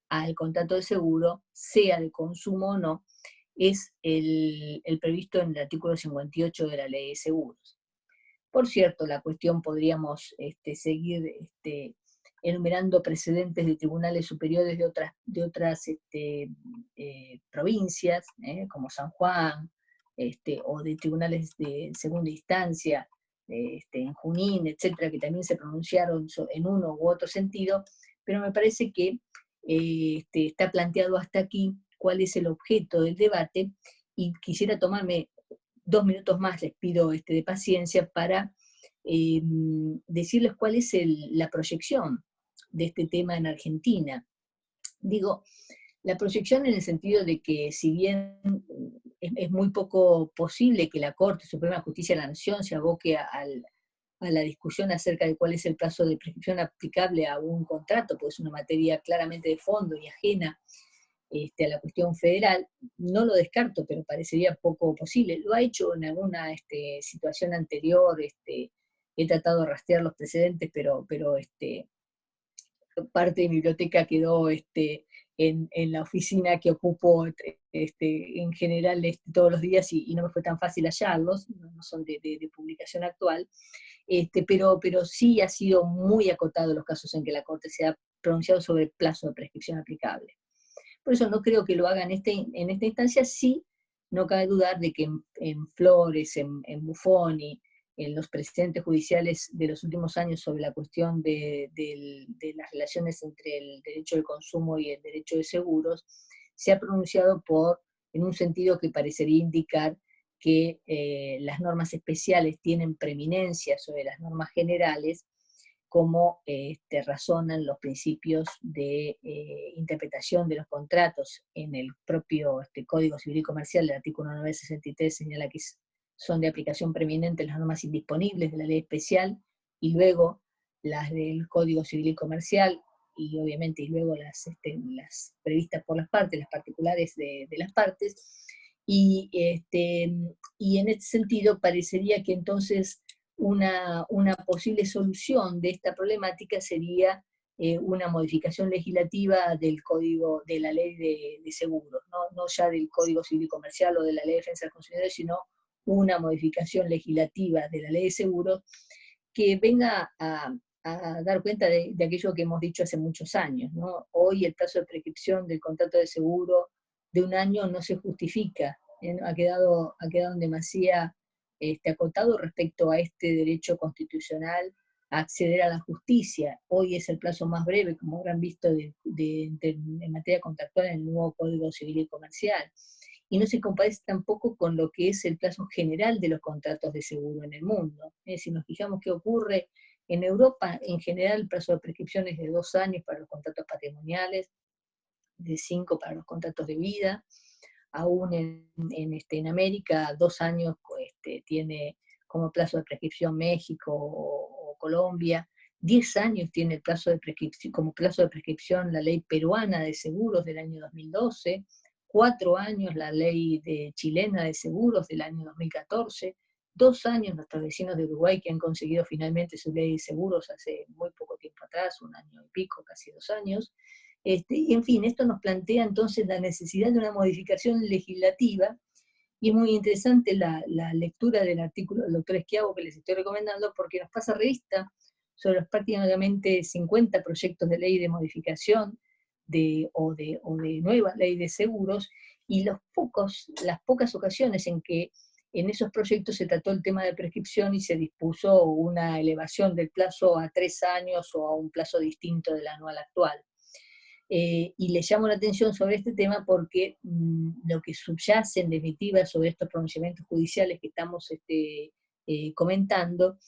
al contrato de seguro, sea de consumo o no, es el previsto en el artículo 58 de la Ley de Seguros. Por cierto, la cuestión podríamos seguir enumerando precedentes de tribunales superiores de otras provincias, como San Juan, o de tribunales de segunda instancia, en Junín, etcétera, que también se pronunciaron en uno u otro sentido, pero me parece que está planteado hasta aquí cuál es el objeto del debate, y quisiera tomarme 2 minutos más, les pido de paciencia, para decirles cuál es la proyección de este tema en Argentina. Digo, la proyección en el sentido de que si bien es muy poco posible que la Corte Suprema de Justicia de la Nación se aboque a la discusión acerca de cuál es el plazo de prescripción aplicable a un contrato, pues es una materia claramente de fondo y ajena a la cuestión federal, no lo descarto, pero parecería poco posible. Lo ha hecho en alguna situación anterior, he tratado de rastrear los precedentes, pero parte de mi biblioteca quedó en la oficina que ocupo en general todos los días, y no me fue tan fácil hallarlos, no son de publicación actual, pero sí ha sido muy acotado los casos en que la Corte se ha pronunciado sobre el plazo de prescripción aplicable. Por eso no creo que lo haga en esta instancia. Sí, no cabe dudar de que en Flores, en Buffoni, en los precedentes judiciales de los últimos años sobre la cuestión de las relaciones entre el derecho del consumo y el derecho de seguros, se ha pronunciado en un sentido que parecería indicar que las normas especiales tienen preeminencia sobre las normas generales, como razonan los principios de interpretación de los contratos en el propio Código Civil y Comercial. El artículo 963 señala que son de aplicación preeminente las normas indisponibles de la ley especial, y luego las del Código Civil y Comercial, y obviamente y luego las previstas por las partes, las particulares de las partes, y en este sentido parecería que entonces una posible solución de esta problemática sería una modificación legislativa del código, de la ley de seguros, no ya del Código Civil y Comercial o de la ley de defensa del consumidor, sino una modificación legislativa de la ley de seguros que venga a dar cuenta de aquello que hemos dicho hace muchos años, ¿no? Hoy el plazo de prescripción del contrato de seguro de 1 año no se justifica, ha quedado en demasía acotado respecto a este derecho constitucional a acceder a la justicia. Hoy es el plazo más breve, como habrán visto, en materia contractual en el nuevo Código Civil y Comercial. Y no se comparece tampoco con lo que es el plazo general de los contratos de seguro en el mundo. Si nos fijamos qué ocurre en Europa, en general el plazo de prescripción es de 2 años para los contratos patrimoniales, de 5 para los contratos de vida. Aún en América, 2 años tiene como plazo de prescripción México o Colombia. 10 años tiene el plazo de prescripción, como plazo de prescripción la ley peruana de seguros del año 2012, 4 años la ley chilena de seguros del año 2014, 2 años nuestros vecinos de Uruguay, que han conseguido finalmente su ley de seguros hace muy poco tiempo atrás, 1 año y pico, casi 2 años. Y en fin, esto nos plantea entonces la necesidad de una modificación legislativa, y es muy interesante la lectura del artículo del doctor Schiavo que les estoy recomendando, porque nos pasa revista sobre los prácticamente 50 proyectos de ley de modificación o de nueva ley de seguros, y las pocas ocasiones en que en esos proyectos se trató el tema de prescripción y se dispuso una elevación del plazo a 3 años o a un plazo distinto del anual actual. Y le llamo la atención sobre este tema porque lo que subyace en definitiva sobre estos pronunciamientos judiciales que estamos comentando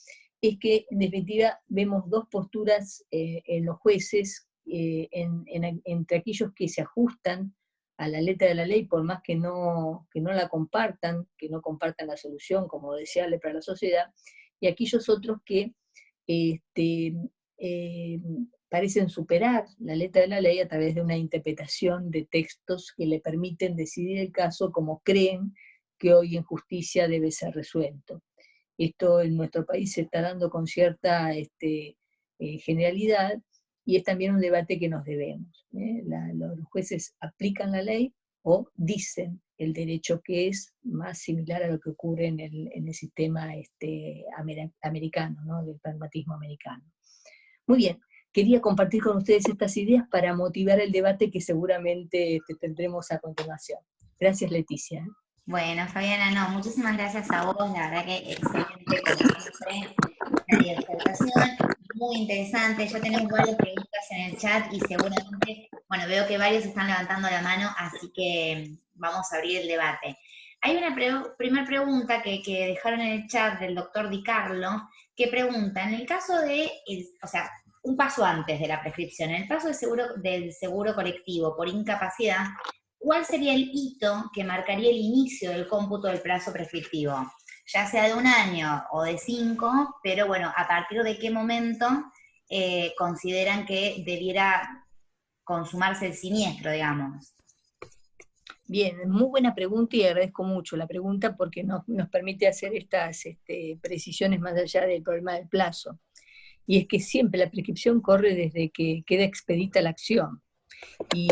es que en definitiva vemos 2 posturas en los jueces, entre aquellos que se ajustan a la letra de la ley, por más que no la compartan, que no compartan la solución como deseable para la sociedad, y aquellos otros que parecen superar la letra de la ley a través de una interpretación de textos que le permiten decidir el caso como creen que hoy en justicia debe ser resuelto. Esto en nuestro país se está dando con cierta generalidad, y es también un debate que nos debemos. Los jueces aplican la ley o dicen el derecho, que es más similar a lo que ocurre en el sistema americano, ¿no? Del pragmatismo americano. Muy bien, quería compartir con ustedes estas ideas para motivar el debate que seguramente tendremos a continuación. Gracias, Leticia. Bueno, Fabiana, no, muchísimas gracias a vos, la verdad que excelente, como siempre, la disertación, muy interesante. Ya tenemos varias preguntas en el chat y seguramente, bueno, veo que varios están levantando la mano, así que vamos a abrir el debate. Hay una primera pregunta que dejaron en el chat del doctor Di Carlo, que pregunta, en el caso de, o sea, un paso antes de la prescripción, en el caso del seguro colectivo por incapacidad, ¿cuál sería el hito que marcaría el inicio del cómputo del plazo prescriptivo? Ya sea de un año o de 5, pero bueno, ¿a partir de qué momento consideran que debiera consumarse el siniestro, digamos? Bien, muy buena pregunta y agradezco mucho la pregunta porque nos permite hacer estas precisiones más allá del problema del plazo. Y es que siempre la prescripción corre desde que queda expedita la acción. Y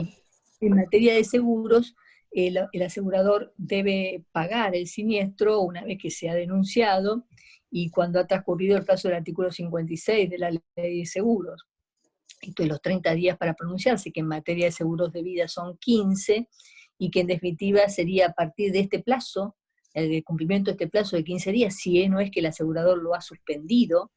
en materia de seguros, el asegurador debe pagar el siniestro una vez que se ha denunciado y cuando ha transcurrido el plazo del artículo 56 de la ley de seguros. Entonces los 30 días para pronunciarse, que en materia de seguros de vida son 15, y que en definitiva sería a partir de este plazo, el de cumplimiento de este plazo de 15 días, si no es que el asegurador lo ha suspendido,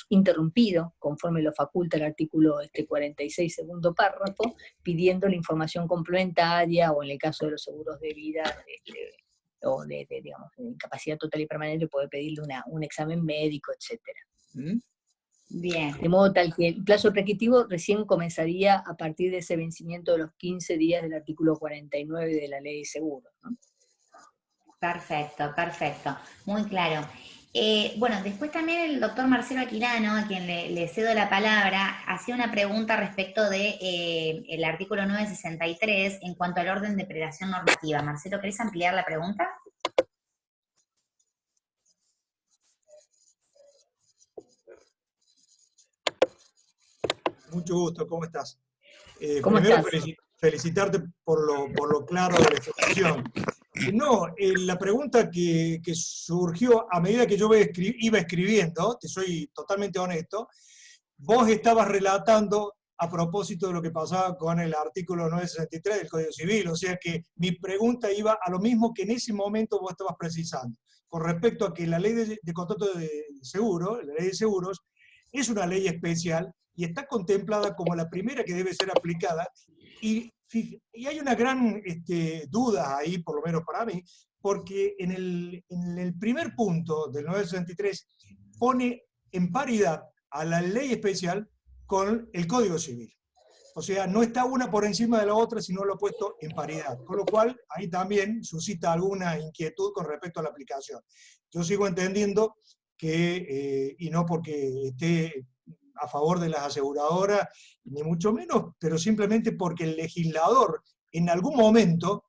interrumpido, conforme lo faculta el artículo 46, segundo párrafo, pidiendo la información complementaria, o en el caso de los seguros de vida, o digamos, de incapacidad total y permanente, puede pedirle un examen médico, etcétera. ¿Mm? Bien. De modo tal que el plazo prescriptivo recién comenzaría a partir de ese vencimiento de los 15 días del artículo 49 de la ley de seguros, ¿no? Perfecto, perfecto. Muy claro. Bueno, después también el doctor Marcelo Aquilano, a quien le cedo la palabra, hacía una pregunta respecto de el artículo 963 en cuanto al orden de predación normativa. Marcelo, ¿querés ampliar la pregunta? Mucho gusto, ¿cómo estás? ¿Cómo Primero estás? felicitarte por lo claro de la exposición. No, la pregunta que surgió a medida que yo iba escribiendo, te soy totalmente honesto, vos estabas relatando a propósito de lo que pasaba con el artículo 963 del Código Civil, o sea que mi pregunta iba a lo mismo que en ese momento vos estabas precisando, con respecto a que la ley de contrato de seguro, la ley de seguros, es una ley especial y está contemplada como la primera que debe ser aplicada, y hay una gran duda ahí, por lo menos para mí, porque en el primer punto del 963 pone en paridad a la ley especial con el Código Civil. O sea, no está una por encima de la otra, sino lo ha puesto en paridad. Con lo cual, ahí también suscita alguna inquietud con respecto a la aplicación. Yo sigo entendiendo que, y no porque esté a favor de las aseguradoras, ni mucho menos, pero simplemente porque el legislador en algún momento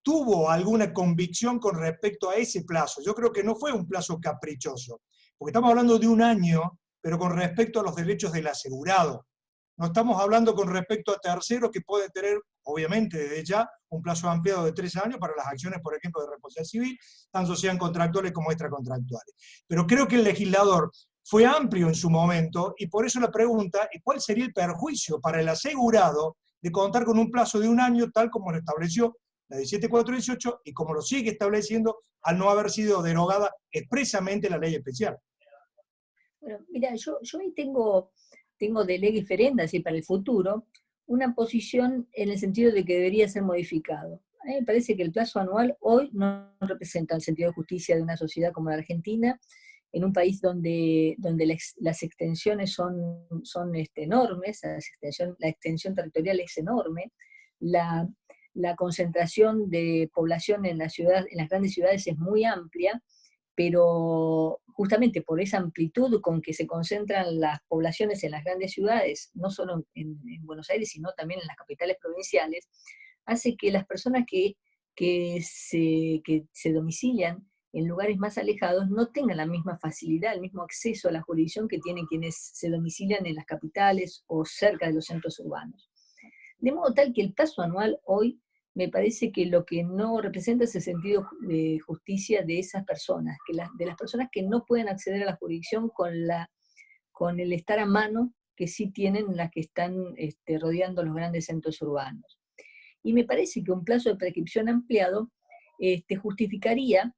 tuvo alguna convicción con respecto a ese plazo. Yo creo que no fue un plazo caprichoso, porque estamos hablando de un año, pero con respecto a los derechos del asegurado. No estamos hablando con respecto a terceros que pueden tener, obviamente, desde ya, un plazo ampliado de 3 años para las acciones, por ejemplo, de responsabilidad civil, tanto sean contractuales como extracontractuales. Pero creo que el legislador fue amplio en su momento, y por eso la pregunta es cuál sería el perjuicio para el asegurado de contar con un plazo de un año, tal como lo estableció la 17418, y como lo sigue estableciendo al no haber sido derogada expresamente la ley especial. Bueno, mira, yo ahí tengo de ley diferente, así para el futuro, una posición en el sentido de que debería ser modificado. A mí me parece que el plazo anual hoy no representa el sentido de justicia de una sociedad como la Argentina, en un país donde las extensiones son enormes, la extensión territorial es enorme, la, la concentración de población en en las grandes ciudades es muy amplia, pero justamente por esa amplitud con que se concentran las poblaciones en las grandes ciudades, no solo en Buenos Aires, sino también en las capitales provinciales, hace que las personas que se domicilian en lugares más alejados no tengan la misma facilidad, el mismo acceso a la jurisdicción que tienen quienes se domicilian en las capitales o cerca de los centros urbanos. De modo tal que el plazo anual hoy me parece que lo que no representa es el sentido de justicia de esas personas, de las personas que no pueden acceder a la jurisdicción con el estar a mano que sí tienen las que están rodeando los grandes centros urbanos. Y me parece que un plazo de prescripción ampliado justificaría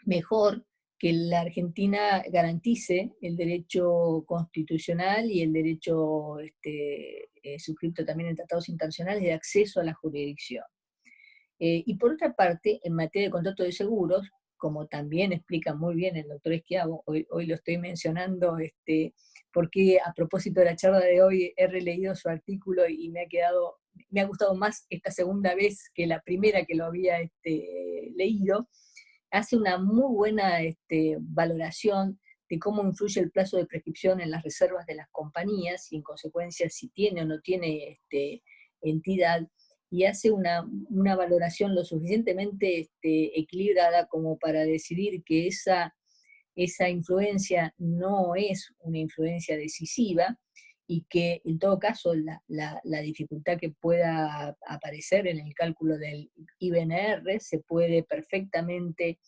mejor que la Argentina garantice el derecho constitucional y el derecho suscrito también en tratados internacionales de acceso a la jurisdicción. Y por otra parte, en materia de contrato de seguros, como también explica muy bien el doctor Schiavo, hoy lo estoy mencionando, porque a propósito de la charla de hoy he releído su artículo y me ha gustado más esta segunda vez que la primera que lo había leído. Hace una muy buena valoración de cómo influye el plazo de prescripción en las reservas de las compañías y en consecuencia si tiene o no tiene entidad, y hace una valoración lo suficientemente equilibrada como para decidir que esa influencia no es una influencia decisiva, y que en todo caso la dificultad que pueda aparecer en el cálculo del IBNR se puede perfectamente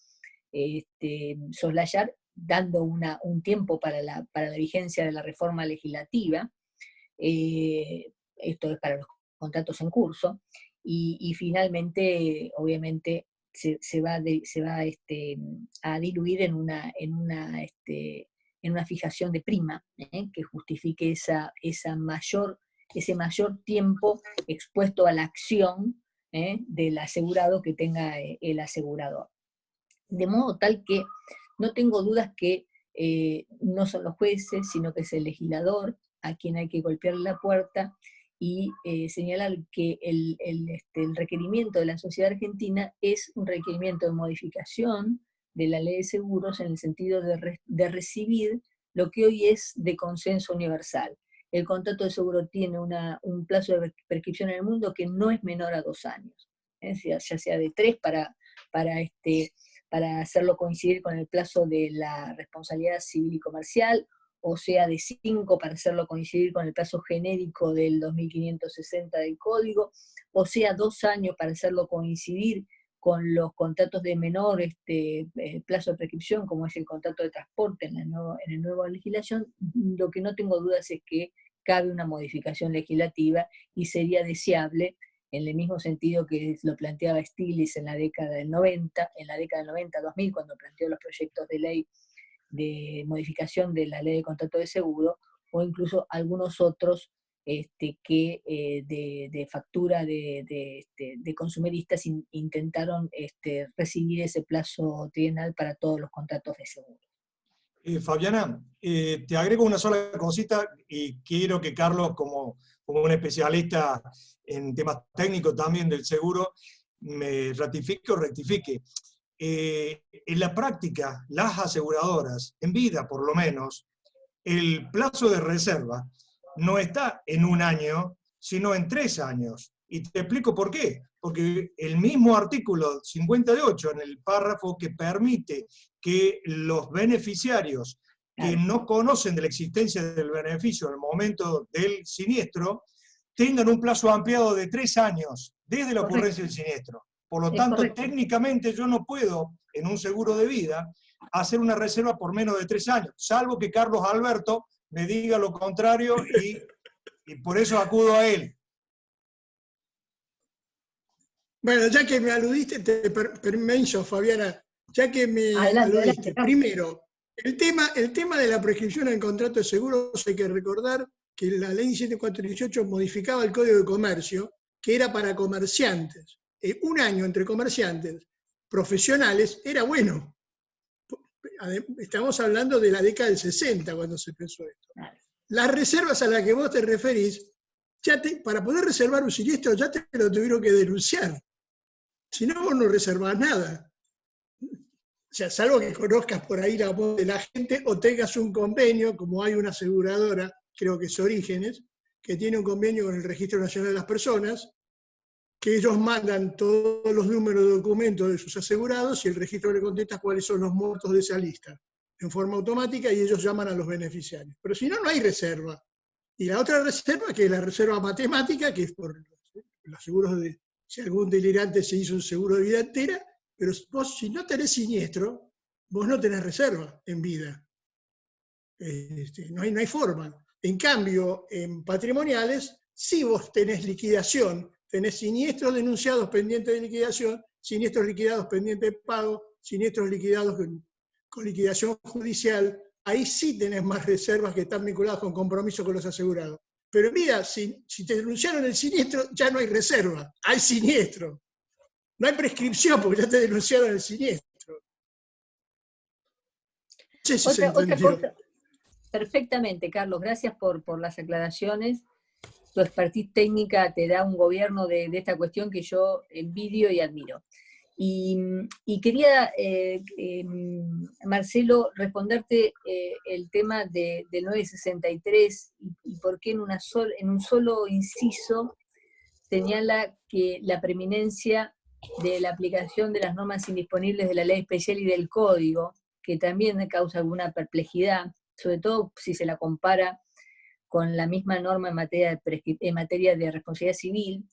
soslayar dando un tiempo para la vigencia de la reforma legislativa. Esto es para los contratos en curso, y finalmente, obviamente, se va a diluir en una fijación de prima, que justifique ese mayor tiempo expuesto a la acción del asegurado que tenga el asegurador. De modo tal que no tengo dudas que no son los jueces, sino que es el legislador a quien hay que golpear la puerta y señalar que el requerimiento de la sociedad argentina es un requerimiento de modificación de la ley de seguros en el sentido de recibir lo que hoy es de consenso universal. El contrato de seguro tiene un plazo de prescripción en el mundo que no es menor a 2 años, ya sea de 3 para hacerlo coincidir con el plazo de la responsabilidad civil y comercial, o sea de 5 para hacerlo coincidir con el plazo genérico del 2560 del Código, o sea 2 años para hacerlo coincidir con los contratos de menor plazo de prescripción, como es el contrato de transporte en la nueva legislación. Lo que no tengo dudas es que cabe una modificación legislativa y sería deseable, en el mismo sentido que lo planteaba Stiglitz en la década del 90, 2000, cuando planteó los proyectos de ley de modificación de la ley de contrato de seguro, o incluso algunos otros que de factura de consumeristas intentaron recibir ese plazo trienal para todos los contratos de seguro. Fabiana, te agrego una sola cosita y quiero que Carlos, como un especialista en temas técnicos también del seguro, me ratifique o rectifique. En la práctica, las aseguradoras, en vida por lo menos, el plazo de reserva no está en 1 año, sino en 3 años. Y te explico por qué. Porque el mismo artículo 58, en el párrafo que permite que los beneficiarios que no conocen de la existencia del beneficio en el momento del siniestro, tengan un plazo ampliado de 3 años desde la ocurrencia del siniestro. Por lo tanto, técnicamente yo no puedo, en un seguro de vida, hacer una reserva por menos de 3 años, salvo que Carlos Alberto me diga lo contrario y por eso acudo a él. Bueno, ya que me aludiste, te permiso, Fabiana, ya que me aludiste. Primero, el tema de la prescripción en contrato de seguros, hay que recordar que la ley 7418 modificaba el Código de Comercio, que era para comerciantes. 1 año entre comerciantes profesionales era bueno. Estamos hablando de la década del 60 cuando se pensó esto. Las reservas a las que vos te referís, para poder reservar un siniestro ya te lo tuvieron que denunciar. Si no, vos no reservás nada. O sea, salvo que conozcas por ahí la voz de la gente o tengas un convenio, como hay una aseguradora, creo que es Orígenes, que tiene un convenio con el Registro Nacional de las Personas, que ellos mandan todos los números de documentos de sus asegurados y el registro le contesta cuáles son los muertos de esa lista, en forma automática, y ellos llaman a los beneficiarios. Pero si no, no hay reserva. Y la otra reserva, que es la reserva matemática, que es por los seguros de, si algún delirante se hizo un seguro de vida entera, pero vos si no tenés siniestro, vos no tenés reserva en vida. No hay forma. En cambio, en patrimoniales, si vos tenés liquidación, tenés siniestros denunciados pendientes de liquidación, siniestros liquidados pendientes de pago, siniestros liquidados con liquidación judicial, ahí sí tenés más reservas que están vinculadas con compromisos con los asegurados. Pero mira, si te denunciaron el siniestro, ya no hay reserva, hay siniestro. No hay prescripción porque ya te denunciaron el siniestro. No sé si se entendió. Otra cosa, perfectamente, Carlos, gracias por las aclaraciones. Tu expertise técnica te da un gobierno de esta cuestión que yo envidio y admiro. Y quería, Marcelo, responderte el tema del 963 y por qué en un solo inciso señala que la preeminencia de la aplicación de las normas indisponibles de la ley especial y del código, que también me causa alguna perplejidad, sobre todo si se la compara con la misma norma en materia de responsabilidad civil,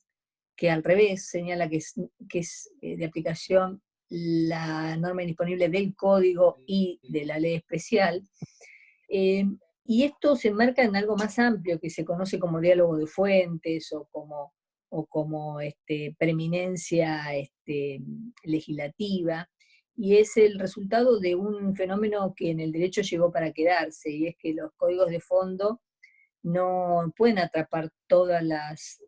que al revés señala que es de aplicación la norma indisponible del código y de la ley especial. Y esto se enmarca en algo más amplio que se conoce como diálogo de fuentes o como preeminencia legislativa, y es el resultado de un fenómeno que en el derecho llegó para quedarse, y es que los códigos de fondo no pueden atrapar todas las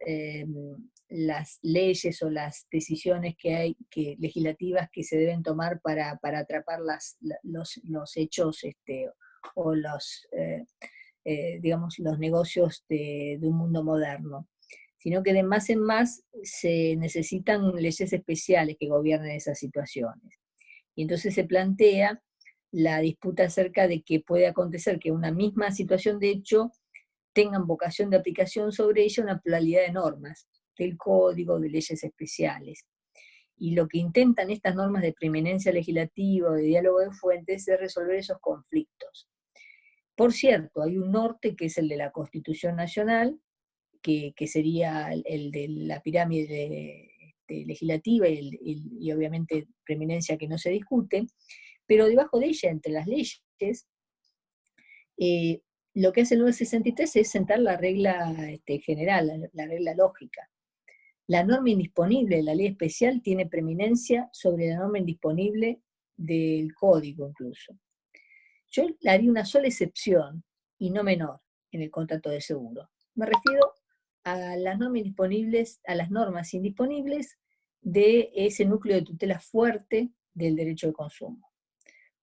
leyes o las decisiones que hay legislativas que se deben tomar para atrapar los hechos o digamos, los negocios de un mundo moderno, sino que de más en más se necesitan leyes especiales que gobiernen esas situaciones. Y entonces se plantea la disputa acerca de que puede acontecer que una misma situación de hecho tengan vocación de aplicación sobre ella una pluralidad de normas, del código, de leyes especiales. Y lo que intentan estas normas de preeminencia legislativa o de diálogo de fuentes es resolver esos conflictos. Por cierto, hay un norte que es el de la Constitución Nacional, que sería el de la pirámide legislativa y obviamente preeminencia que no se discute, pero debajo de ella, entre las leyes, lo que hace el 963 es sentar la regla general, la regla lógica. La norma indisponible de la ley especial tiene preeminencia sobre la norma indisponible del código incluso. Yo le haría una sola excepción, y no menor, en el contrato de seguro. Me refiero a las normas indisponibles de ese núcleo de tutela fuerte del derecho de consumo.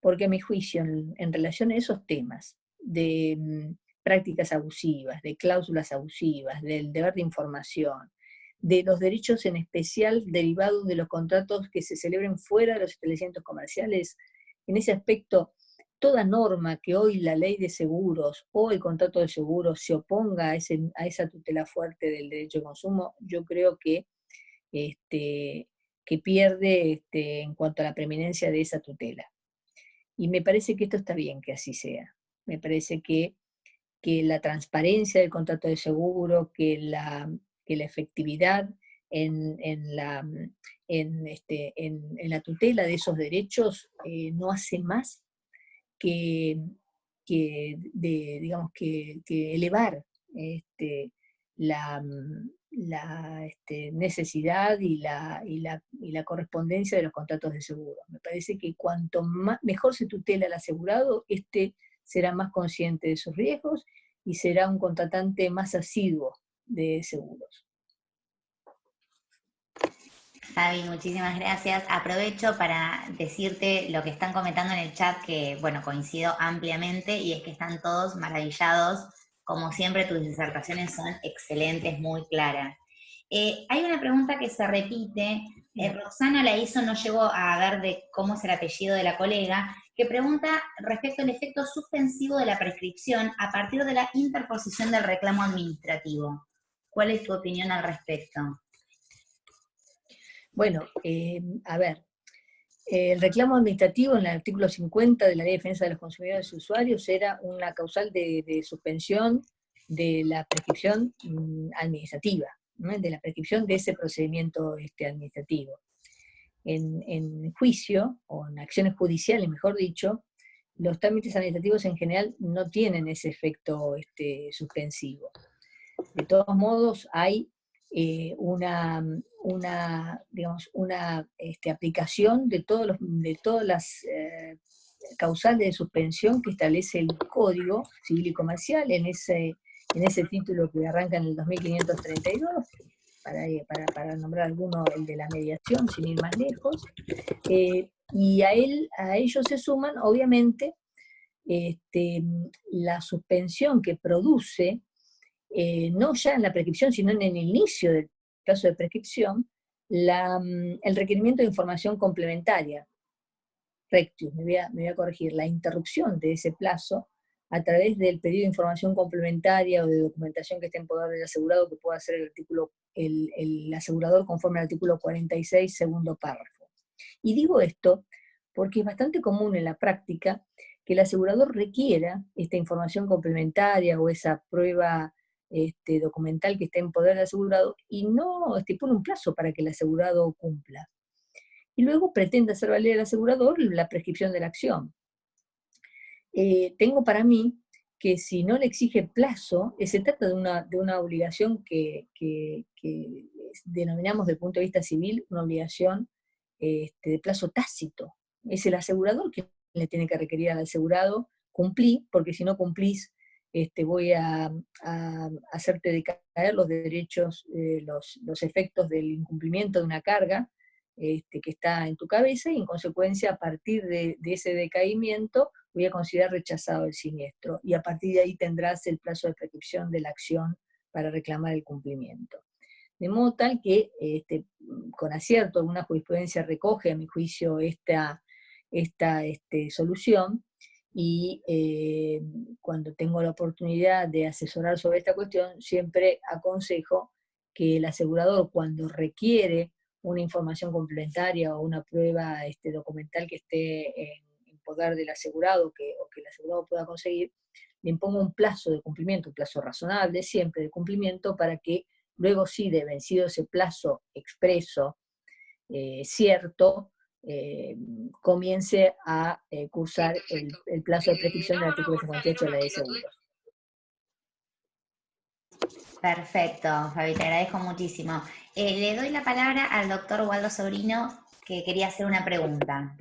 Porque a mi juicio, en relación a esos temas, de prácticas abusivas, de cláusulas abusivas, del deber de información, de los derechos en especial derivados de los contratos que se celebren fuera de los establecimientos comerciales, en ese aspecto, toda norma que hoy la ley de seguros o el contrato de seguros se oponga a esa tutela fuerte del derecho de consumo, yo creo que pierde en cuanto a la preeminencia de esa tutela. Y me parece que esto está bien que así sea. Me parece que la transparencia del contrato de seguro, que la efectividad en la tutela de esos derechos no hace más que elevar la necesidad y la correspondencia de los contratos de seguro. Me parece que cuanto mejor se tutela al asegurado, será más consciente de sus riesgos y será un contratante más asiduo de seguros. Fabi, muchísimas gracias. Aprovecho para decirte lo que están comentando en el chat, que, bueno, coincido ampliamente, y es que están todos maravillados. Como siempre, tus disertaciones son excelentes, muy claras. Hay una pregunta que se repite, Roxana la hizo, no llegó a ver de cómo es el apellido de la colega, que pregunta respecto al efecto suspensivo de la prescripción a partir de la interposición del reclamo administrativo. ¿Cuál es tu opinión al respecto? Bueno, a ver, el reclamo administrativo en el artículo 50 de la Ley de Defensa de los Consumidores y Usuarios era una causal de suspensión de la prescripción administrativa, ¿no? De la prescripción de ese procedimiento administrativo. En juicio, o en acciones judiciales, mejor dicho, los trámites administrativos en general no tienen ese efecto suspensivo. De todos modos, hay digamos, una aplicación de todas las causales de suspensión que establece el Código Civil y Comercial en ese título que arranca en el 2532, para nombrar alguno, el de la mediación, sin ir más lejos, y a ellos se suman, obviamente, la suspensión que produce, no ya en la prescripción, sino en el inicio del plazo de prescripción, el requerimiento de información complementaria, rectius, me voy a corregir, la interrupción de ese plazo a través del pedido de información complementaria o de documentación que esté en poder del asegurado, que pueda hacer el asegurador conforme al artículo 46, segundo párrafo. Y digo esto porque es bastante común en la práctica que el asegurador requiera esta información complementaria o esa prueba documental que esté en poder del asegurado y no estipula un plazo para que el asegurado cumpla. Y luego pretende hacer valer al asegurador la prescripción de la acción. Tengo para mí que si no le exige plazo, se trata de una obligación que denominamos desde el punto de vista civil una obligación de plazo tácito. Es el asegurador quien le tiene que requerir al asegurado: cumplí, porque si no cumplís, voy a hacerte decaer los derechos, los efectos del incumplimiento de una carga que está en tu cabeza, y en consecuencia, a partir de ese decaimiento, voy a considerar rechazado el siniestro, y a partir de ahí tendrás el plazo de prescripción de la acción para reclamar el cumplimiento. De modo tal que, con acierto, alguna jurisprudencia recoge, a mi juicio, esta solución, y cuando tengo la oportunidad de asesorar sobre esta cuestión, siempre aconsejo que el asegurador, cuando requiere una información complementaria o una prueba documental que esté en poder del asegurado, o que el asegurado pueda conseguir, le imponga un plazo de cumplimiento, un plazo razonable siempre de cumplimiento, para que luego, sí, de vencido ese plazo expreso, cierto, comience a cursar el plazo de prescripción del artículo 58 de la Ley de Seguros. Perfecto, Fabi, te agradezco muchísimo. Le doy la palabra al doctor Waldo Sobrino, que quería hacer una pregunta.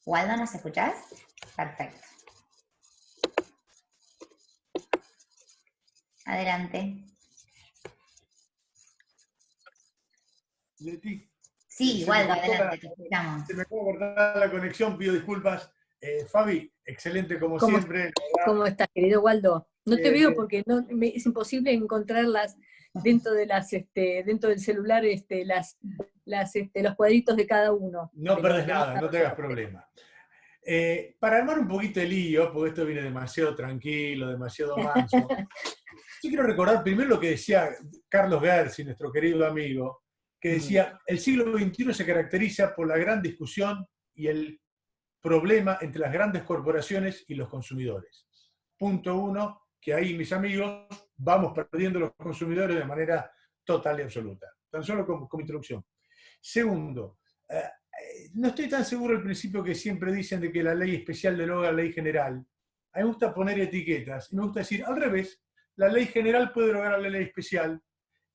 Waldo, ¿nos escuchás? Perfecto. Adelante. Leti. Sí, Waldo, adelante, te escuchamos. Se me acaba de cortar la conexión, pido disculpas. Fabi, excelente como siempre. ¿Cómo estás, querido Waldo? No te veo porque es imposible encontrarlas dentro de dentro del celular, los cuadritos de cada uno. No perdés nada, no te hagas problema. Para armar un poquito el lío, porque esto viene demasiado tranquilo, demasiado manso, yo quiero recordar primero lo que decía Carlos Gersi, nuestro querido amigo, que decía: el siglo XXI se caracteriza por la gran discusión y el problema entre las grandes corporaciones y los consumidores. Punto uno, que ahí, mis amigos, vamos perdiendo los consumidores de manera total y absoluta. Tan solo como introducción. Segundo, no estoy tan seguro al principio que siempre dicen de que la ley especial deroga la ley general. A mí me gusta poner etiquetas, y me gusta decir al revés: la ley general puede derogar a la ley especial.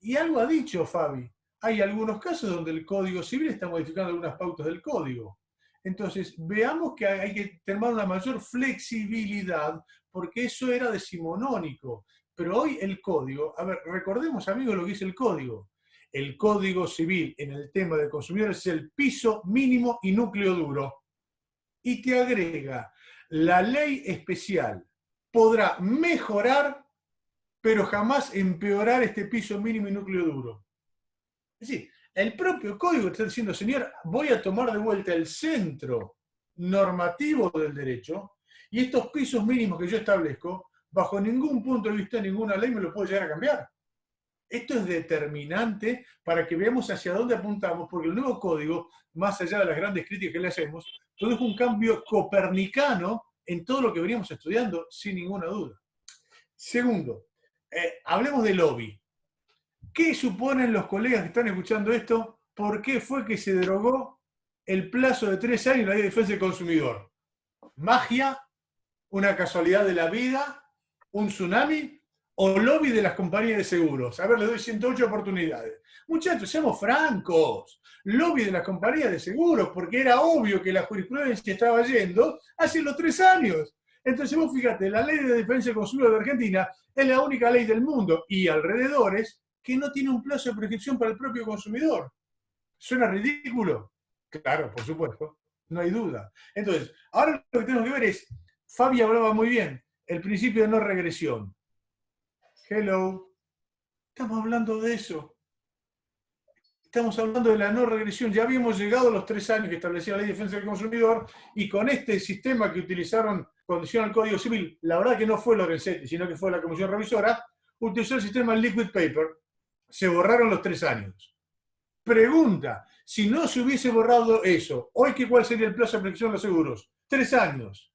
Y algo ha dicho Fabi: hay algunos casos donde el Código Civil está modificando algunas pautas del Código. Entonces, veamos que hay que tener una mayor flexibilidad, porque eso era decimonónico. Pero hoy el Código, a ver, recordemos, amigos, lo que dice el Código. El Código Civil en el tema de consumidores es el piso mínimo y núcleo duro. Y te agrega: la ley especial podrá mejorar, pero jamás empeorar este piso mínimo y núcleo duro. Es decir, el propio código está diciendo: señor, voy a tomar de vuelta el centro normativo del derecho, y estos pisos mínimos que yo establezco, bajo ningún punto de vista, ninguna ley me lo puede llegar a cambiar. Esto es determinante para que veamos hacia dónde apuntamos, porque el nuevo código, más allá de las grandes críticas que le hacemos, produjo un cambio copernicano en todo lo que veníamos estudiando, sin ninguna duda. Segundo, hablemos de lobby. ¿Qué suponen los colegas que están escuchando esto? ¿Por qué fue que se derogó el plazo de 3 años en la ley de defensa del consumidor? ¿Magia? ¿Una casualidad de la vida? ¿Un tsunami o lobby de las compañías de seguros? A ver, les doy 108 oportunidades. Muchachos, seamos francos. Lobby de las compañías de seguros, porque era obvio que la jurisprudencia estaba yendo hace los 3 años. Entonces vos fíjate, la ley de defensa del consumidor de Argentina es la única ley del mundo y alrededores que no tiene un plazo de prescripción para el propio consumidor. ¿Suena ridículo? Claro, por supuesto, no hay duda. Entonces, ahora lo que tenemos que ver es, Fabi hablaba muy bien, el principio de no regresión. Hello, estamos hablando de eso. Estamos hablando de la no regresión. Ya habíamos llegado a los 3 años que establecía la ley de defensa del consumidor y con este sistema que utilizaron cuando hicieron el Código Civil, la verdad que no fue Lorenzetti, sino que fue la Comisión Revisora, utilizó el sistema Liquid Paper. Se borraron los 3 años. Pregunta, si no se hubiese borrado eso, ¿hoy cuál sería el plazo de prescripción de los seguros? 3 años.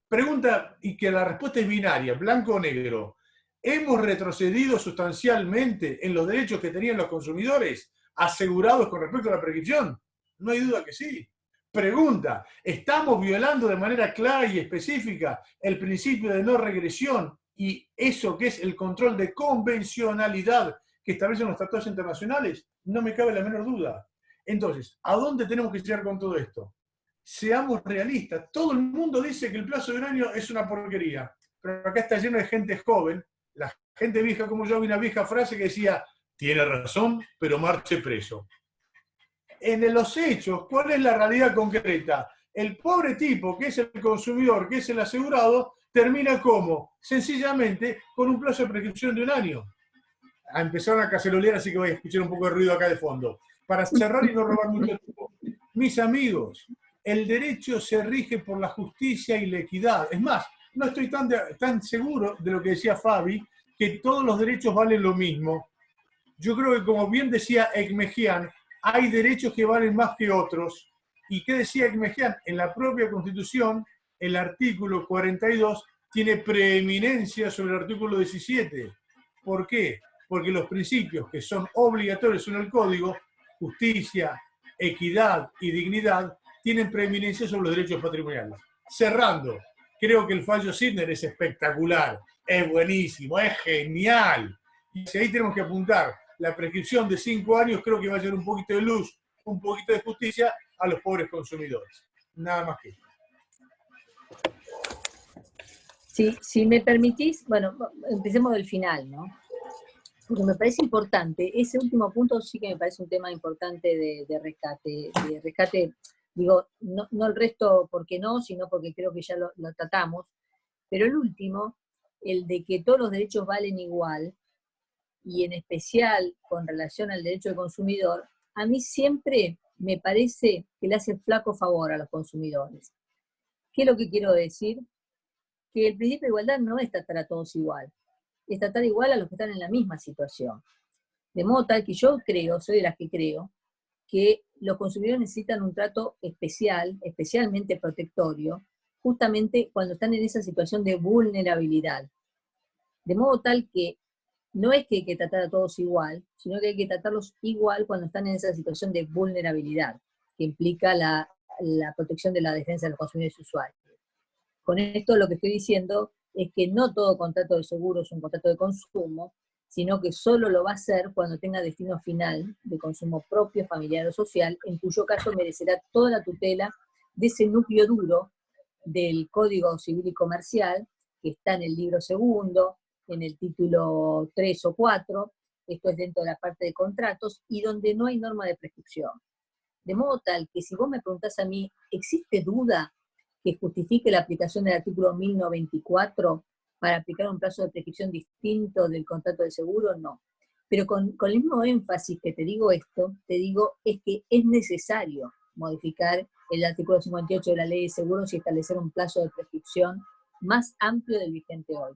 Pregunta, y que la respuesta es binaria, blanco o negro. ¿Hemos retrocedido sustancialmente en los derechos que tenían los consumidores asegurados con respecto a la prescripción? No hay duda que sí. Pregunta, ¿estamos violando de manera clara y específica el principio de no regresión y eso que es el control de convencionalidad que establecen los tratados internacionales? No me cabe la menor duda. Entonces, ¿a dónde tenemos que llegar con todo esto? Seamos realistas. Todo el mundo dice que el plazo de 1 año es una porquería, pero acá está lleno de gente joven. La gente vieja como yo, vi una vieja frase que decía, tiene razón, pero marche preso. En los hechos, ¿cuál es la realidad concreta? El pobre tipo, que es el consumidor, que es el asegurado, termina como, sencillamente, con un plazo de prescripción de 1 año. Empezaron a cacerolear, así que voy a escuchar un poco de ruido acá de fondo. Para cerrar y no robar mucho tiempo. Mis amigos, el derecho se rige por la justicia y la equidad. Es más, no estoy tan seguro de lo que decía Fabi, que todos los derechos valen lo mismo. Yo creo que, como bien decía Ekmejian, hay derechos que valen más que otros. ¿Y qué decía Ekmejian? En la propia Constitución, el artículo 42 tiene preeminencia sobre el artículo 17. ¿Por qué? Porque los principios que son obligatorios en el Código, justicia, equidad y dignidad, tienen preeminencia sobre los derechos patrimoniales. Cerrando, creo que el fallo Sidner es espectacular, es buenísimo, es genial. Y si ahí tenemos que apuntar la prescripción de 5 años, creo que va a ser un poquito de luz, un poquito de justicia a los pobres consumidores. Nada más que esto. Si me permitís, bueno, empecemos del final, ¿no? Porque me parece importante, ese último punto sí que me parece un tema importante de rescate, digo, no el resto porque no, sino porque creo que ya lo tratamos, pero el último, el de que todos los derechos valen igual, y en especial con relación al derecho del consumidor, a mí siempre me parece que le hace flaco favor a los consumidores. ¿Qué es lo que quiero decir? Que el principio de igualdad no es tratar a todos igual, es tratar igual a los que están en la misma situación. De modo tal que yo creo, soy de las que creo, que los consumidores necesitan un trato especial, especialmente protectorio, justamente cuando están en esa situación de vulnerabilidad. De modo tal que no es que hay que tratar a todos igual, sino que hay que tratarlos igual cuando están en esa situación de vulnerabilidad, que implica la protección de la defensa de los consumidores y usuarios. Con esto lo que estoy diciendo es que no todo contrato de seguro es un contrato de consumo, sino que solo lo va a ser cuando tenga destino final de consumo propio, familiar o social, en cuyo caso merecerá toda la tutela de ese núcleo duro del Código Civil y Comercial, que está en el libro segundo, en el título 3 o 4, esto es dentro de la parte de contratos, y donde no hay norma de prescripción. De modo tal que si vos me preguntás a mí, ¿existe duda que justifique la aplicación del artículo 1094 para aplicar un plazo de prescripción distinto del contrato de seguro? No. Pero con el mismo énfasis que te digo esto, te digo es que es necesario modificar el artículo 58 de la Ley de Seguros y establecer un plazo de prescripción más amplio del vigente hoy.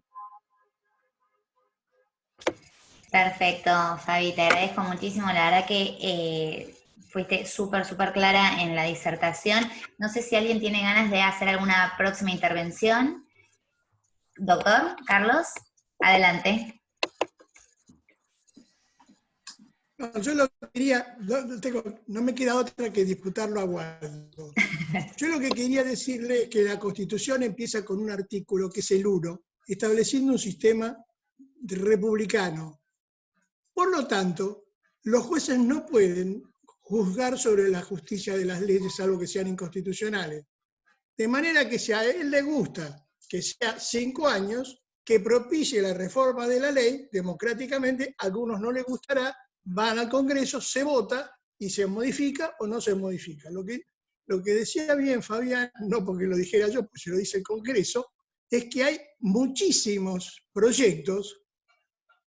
Perfecto, Fabi, te agradezco muchísimo. La verdad que fuiste súper clara en la disertación. No sé si alguien tiene ganas de hacer alguna próxima intervención. Doctor Carlos, adelante. No, yo lo que quería, no me queda otra que disputarlo a Waldo. Yo lo que quería decirle es que la Constitución empieza con un artículo que es el 1, estableciendo un sistema republicano. Por lo tanto, los jueces no pueden juzgar sobre la justicia de las leyes, salvo que sean inconstitucionales. De manera que si a él le gusta que sea 5 años, que propicie la reforma de la ley democráticamente, a algunos no les gustará, van al Congreso, se vota y se modifica o no se modifica. Lo que decía bien Fabián, no porque lo dijera yo, porque se lo dice el Congreso, es que hay muchísimos proyectos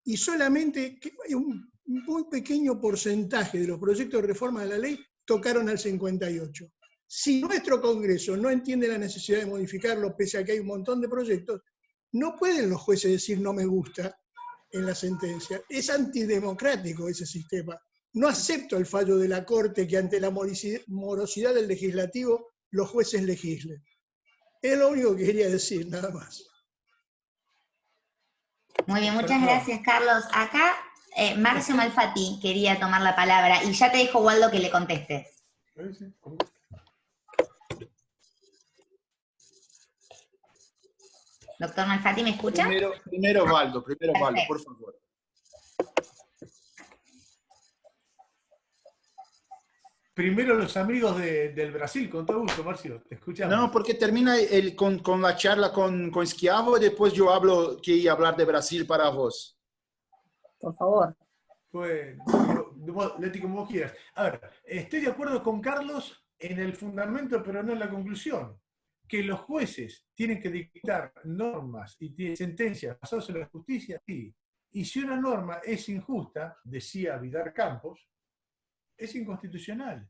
y solamente un muy pequeño porcentaje de los proyectos de reforma de la ley tocaron al 58. Si nuestro Congreso no entiende la necesidad de modificarlo, pese a que hay un montón de proyectos, no pueden los jueces decir no me gusta en la sentencia. Es antidemocrático ese sistema. No acepto el fallo de la Corte que ante la morosidad del legislativo los jueces legislen. Es lo único que quería decir, nada más. Muy bien, muchas gracias, Carlos. Acá Marcio Malfatti quería tomar la palabra y ya te dejo, Waldo, que le contestes. Doctor Malfatti, ¿me escucha? Primero Waldo, por favor. Primero los amigos del Brasil, con todo gusto, Marcio, te escuchamos. No, porque termina con la charla con Schiavo y después yo quería hablar de Brasil para vos. Por favor. Bueno, Leti, como vos quieras. A ver, estoy de acuerdo con Carlos en el fundamento, pero no en la conclusión. Que los jueces tienen que dictar normas y sentencias basadas en la justicia, sí. Y si una norma es injusta, decía Vidar Campos, es inconstitucional.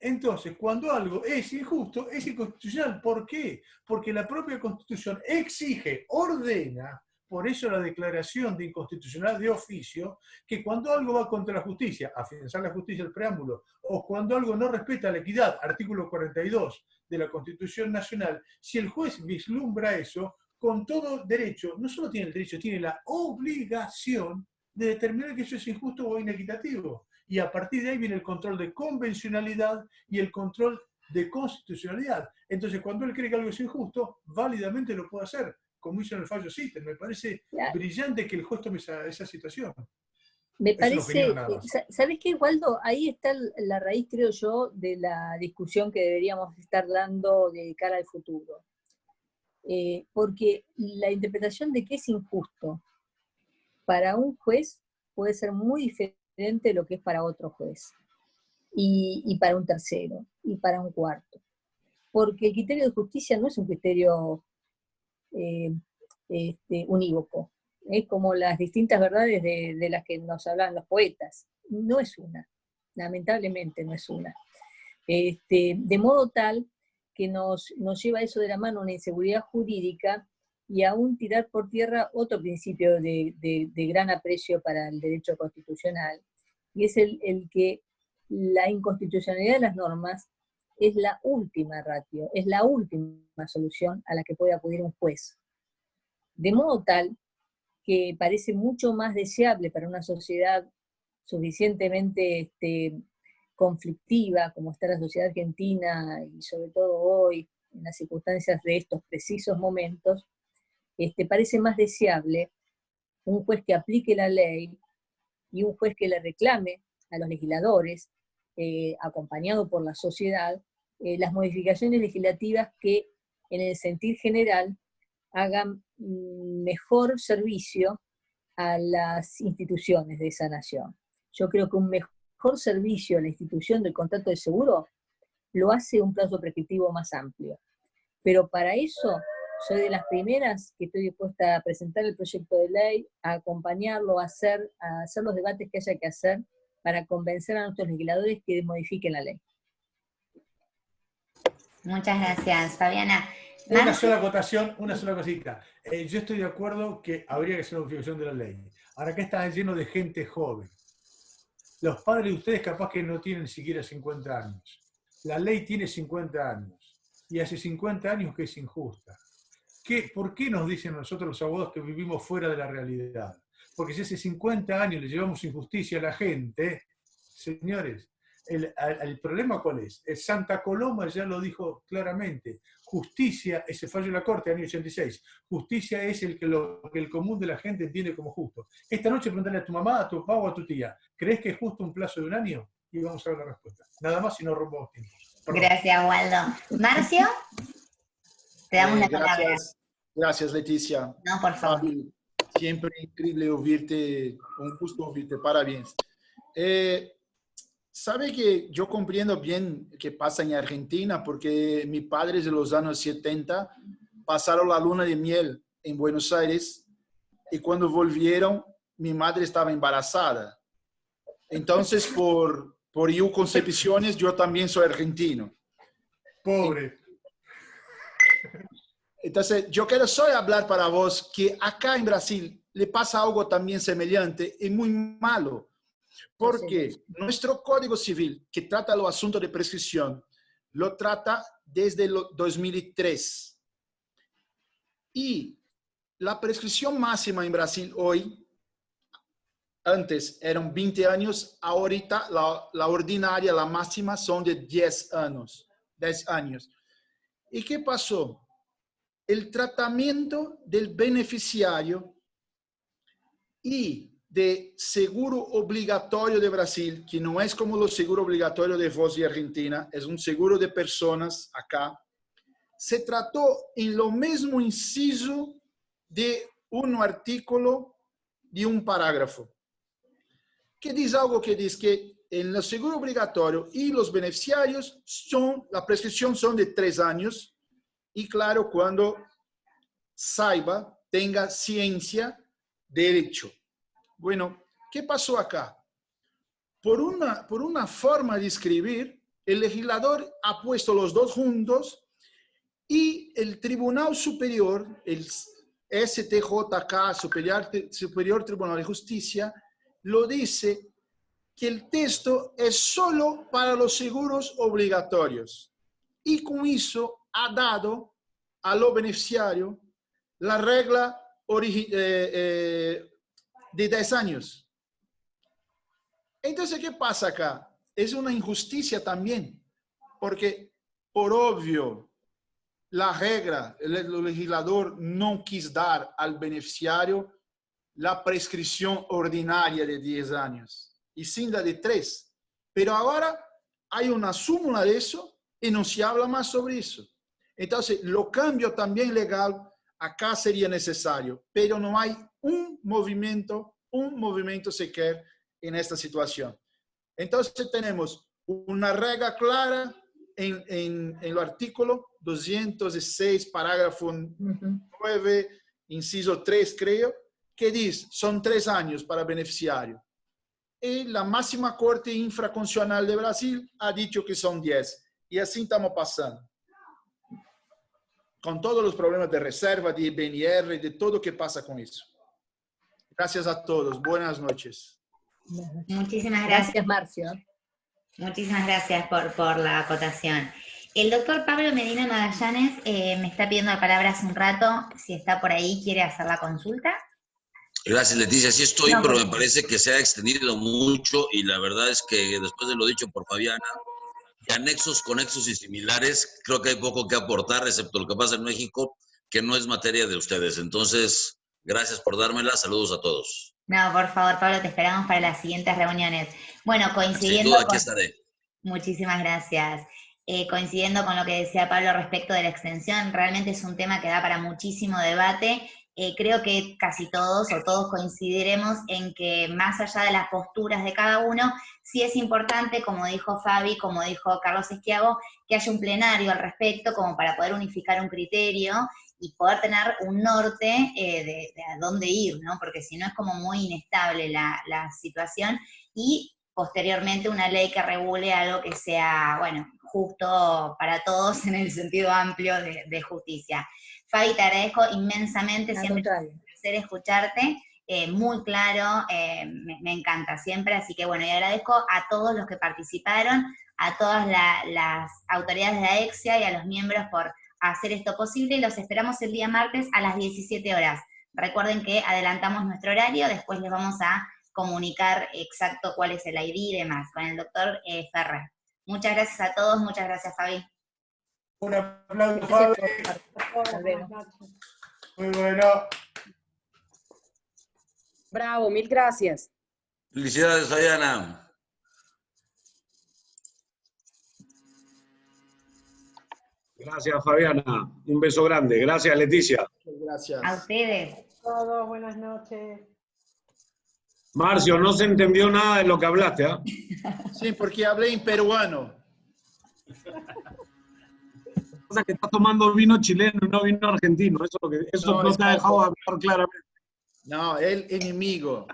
Entonces, cuando algo es injusto, es inconstitucional. ¿Por qué? Porque la propia Constitución exige, ordena, por eso la declaración de inconstitucionalidad de oficio, que cuando algo va contra la justicia, afianzar la justicia del preámbulo, o cuando algo no respeta la equidad, artículo 42 de la Constitución Nacional, si el juez vislumbra eso, con todo derecho, no solo tiene el derecho, tiene la obligación de determinar que eso es injusto o inequitativo. Y a partir de ahí viene el control de convencionalidad y el control de constitucionalidad. Entonces, cuando él cree que algo es injusto, válidamente lo puede hacer, como hizo en el fallo Sitter. Me parece brillante que el juez tome esa situación. Me parece, ¿sabes qué, Waldo? Ahí está la raíz, creo yo, de la discusión que deberíamos estar dando de cara al futuro. Porque la interpretación de qué es injusto para un juez puede ser muy diferente de lo que es para otro juez, y para un tercero, y para un cuarto. Porque el criterio de justicia no es un criterio unívoco. Es como las distintas verdades de las que nos hablan los poetas. No es una, lamentablemente no es una. De modo tal que nos lleva eso de la mano una inseguridad jurídica y aún tirar por tierra otro principio de gran aprecio para el derecho constitucional, y es el que la inconstitucionalidad de las normas es la última ratio, es la última solución a la que puede acudir un juez. De modo tal que parece mucho más deseable para una sociedad suficientemente conflictiva, como está la sociedad argentina, y sobre todo hoy, en las circunstancias de estos precisos momentos, parece más deseable un juez que aplique la ley y un juez que le reclame a los legisladores, acompañado por la sociedad, las modificaciones legislativas que, en el sentir general, hagan mejor servicio a las instituciones de esa nación. Yo creo que un mejor servicio a la institución del contrato de seguro lo hace un plazo prescriptivo más amplio. Pero para eso soy de las primeras que estoy dispuesta a presentar el proyecto de ley, a acompañarlo, a hacer los debates que haya que hacer para convencer a nuestros legisladores que modifiquen la ley. Muchas gracias, Fabiana. Una sola acotación, una sola cosita. Yo estoy de acuerdo que habría que hacer una modificación de la ley. Ahora acá está lleno de gente joven. Los padres de ustedes capaz que no tienen siquiera 50 años. La ley tiene 50 años. Y hace 50 años que es injusta. ¿Por qué nos dicen nosotros los abogados que vivimos fuera de la realidad? Porque si hace 50 años le llevamos injusticia a la gente, señores, El problema ¿cuál es? Santa Coloma ya lo dijo claramente. Justicia, ese fallo de la Corte del año 86, justicia es lo que el común de la gente entiende como justo. Esta noche preguntale a tu mamá, a tu papá o a tu tía, ¿crees que es justo un plazo de un año? Y vamos a ver la respuesta. Nada más si no rompamos tiempo. Perdón. Gracias, Waldo. Marcio, te damos la palabra. Gracias, Leticia. No, por favor. Fabi, siempre increíble oírte, un gusto oírte, parabéns. Sabe que yo comprendo bien qué pasa en Argentina, porque mis padres de los años 70 pasaron la luna de miel en Buenos Aires y cuando volvieron, mi madre estaba embarazada. Entonces, por eu concepciones, yo también soy argentino. Pobre. Entonces, yo quiero solo hablar para vos que acá en Brasil le pasa algo también semejante y muy malo. Porque nuestro Código Civil, que trata los asuntos de prescripción, lo trata desde el 2003. Y la prescripción máxima en Brasil hoy, antes eran 20 años, ahorita la ordinaria, la máxima son de 10 años. 10 años. ¿Y qué pasó? El tratamiento del beneficiario y de seguro obligatorio de Brasil, que no es como los seguros obligatorios de vos y Argentina, es un seguro de personas acá, se trató en lo mismo inciso de un artículo de un parágrafo, que dice algo que dice que en el seguro obligatorio y los beneficiarios la prescripción son de 3 años, y claro, cuando saiba, tenga ciencia del hecho. Bueno, ¿qué pasó acá? Por una forma de escribir, el legislador ha puesto los dos juntos y el Tribunal Superior, el STJK, Superior Tribunal de Justicia, lo dice que el texto es solo para los seguros obligatorios. Y con eso ha dado a los beneficiarios la regla de 10 años. Entonces, ¿qué pasa acá? Es una injusticia también, porque por obvio, la regla, el legislador no quiso dar al beneficiario la prescripción ordinaria de 10 años, y sin la de 3. Pero ahora hay una súmula de eso y no se habla más sobre eso. Entonces, lo cambio también legal acá sería necesario, pero no hay un movimiento sequer en esta situación. Entonces tenemos una regla clara en el artículo 206, parágrafo 9, inciso 3, creo, que dice, son 3 años para beneficiario. Y la máxima Corte Infraconstitucional de Brasil ha dicho que son 10. Y así estamos pasando. Con todos los problemas de reserva, de IBNR, de todo que pasa con eso. Gracias a todos. Buenas noches. Muchísimas gracias. Marcio. Muchísimas gracias por la acotación. El doctor Pablo Medina Magallanes me está pidiendo la palabra hace un rato. Si está por ahí, ¿quiere hacer la consulta? Gracias, Leticia. Sí estoy, no, pero me parece que se ha extendido mucho y la verdad es que después de lo dicho por Fabiana, anexos, conexos y similares, creo que hay poco que aportar, excepto lo que pasa en México, que no es materia de ustedes. Entonces, gracias por dármela. Saludos a todos. No, por favor, Pablo, te esperamos para las siguientes reuniones. Bueno, coincidiendo... Sin duda, aquí estaré. Muchísimas gracias. Coincidiendo con lo que decía Pablo respecto de la extensión, realmente es un tema que da para muchísimo debate. Creo que casi todos o todos coincidiremos en que más allá de las posturas de cada uno, sí es importante, como dijo Fabi, como dijo Carlos Schiavo, que haya un plenario al respecto como para poder unificar un criterio y poder tener un norte de a dónde ir, ¿no? Porque si no es como muy inestable la situación, y posteriormente una ley que regule algo que sea, bueno, justo para todos en el sentido amplio de justicia. Fabi, te agradezco inmensamente, siempre es un placer escucharte, muy claro, me encanta siempre, así que bueno, y agradezco a todos los que participaron, a todas las autoridades de la EXIA y a los miembros por hacer esto posible, y los esperamos el día martes a las 17 horas. Recuerden que adelantamos nuestro horario, después les vamos a comunicar exacto cuál es el ID y demás, con el doctor Ferrer. Muchas gracias a todos, muchas gracias, Fabi. Un aplauso, Fabi. Muy bueno. Bravo, mil gracias. Felicidades, Fabiana. Gracias, Fabiana. Un beso grande. Gracias, Leticia. Gracias. A ustedes. Todos, buenas noches. Marcio, no se entendió nada de lo que hablaste, ¿ah? Sí, porque hablé en peruano. Pasa que estás tomando vino chileno y no vino argentino. Eso no te ha dejado hablar claramente. No, el enemigo.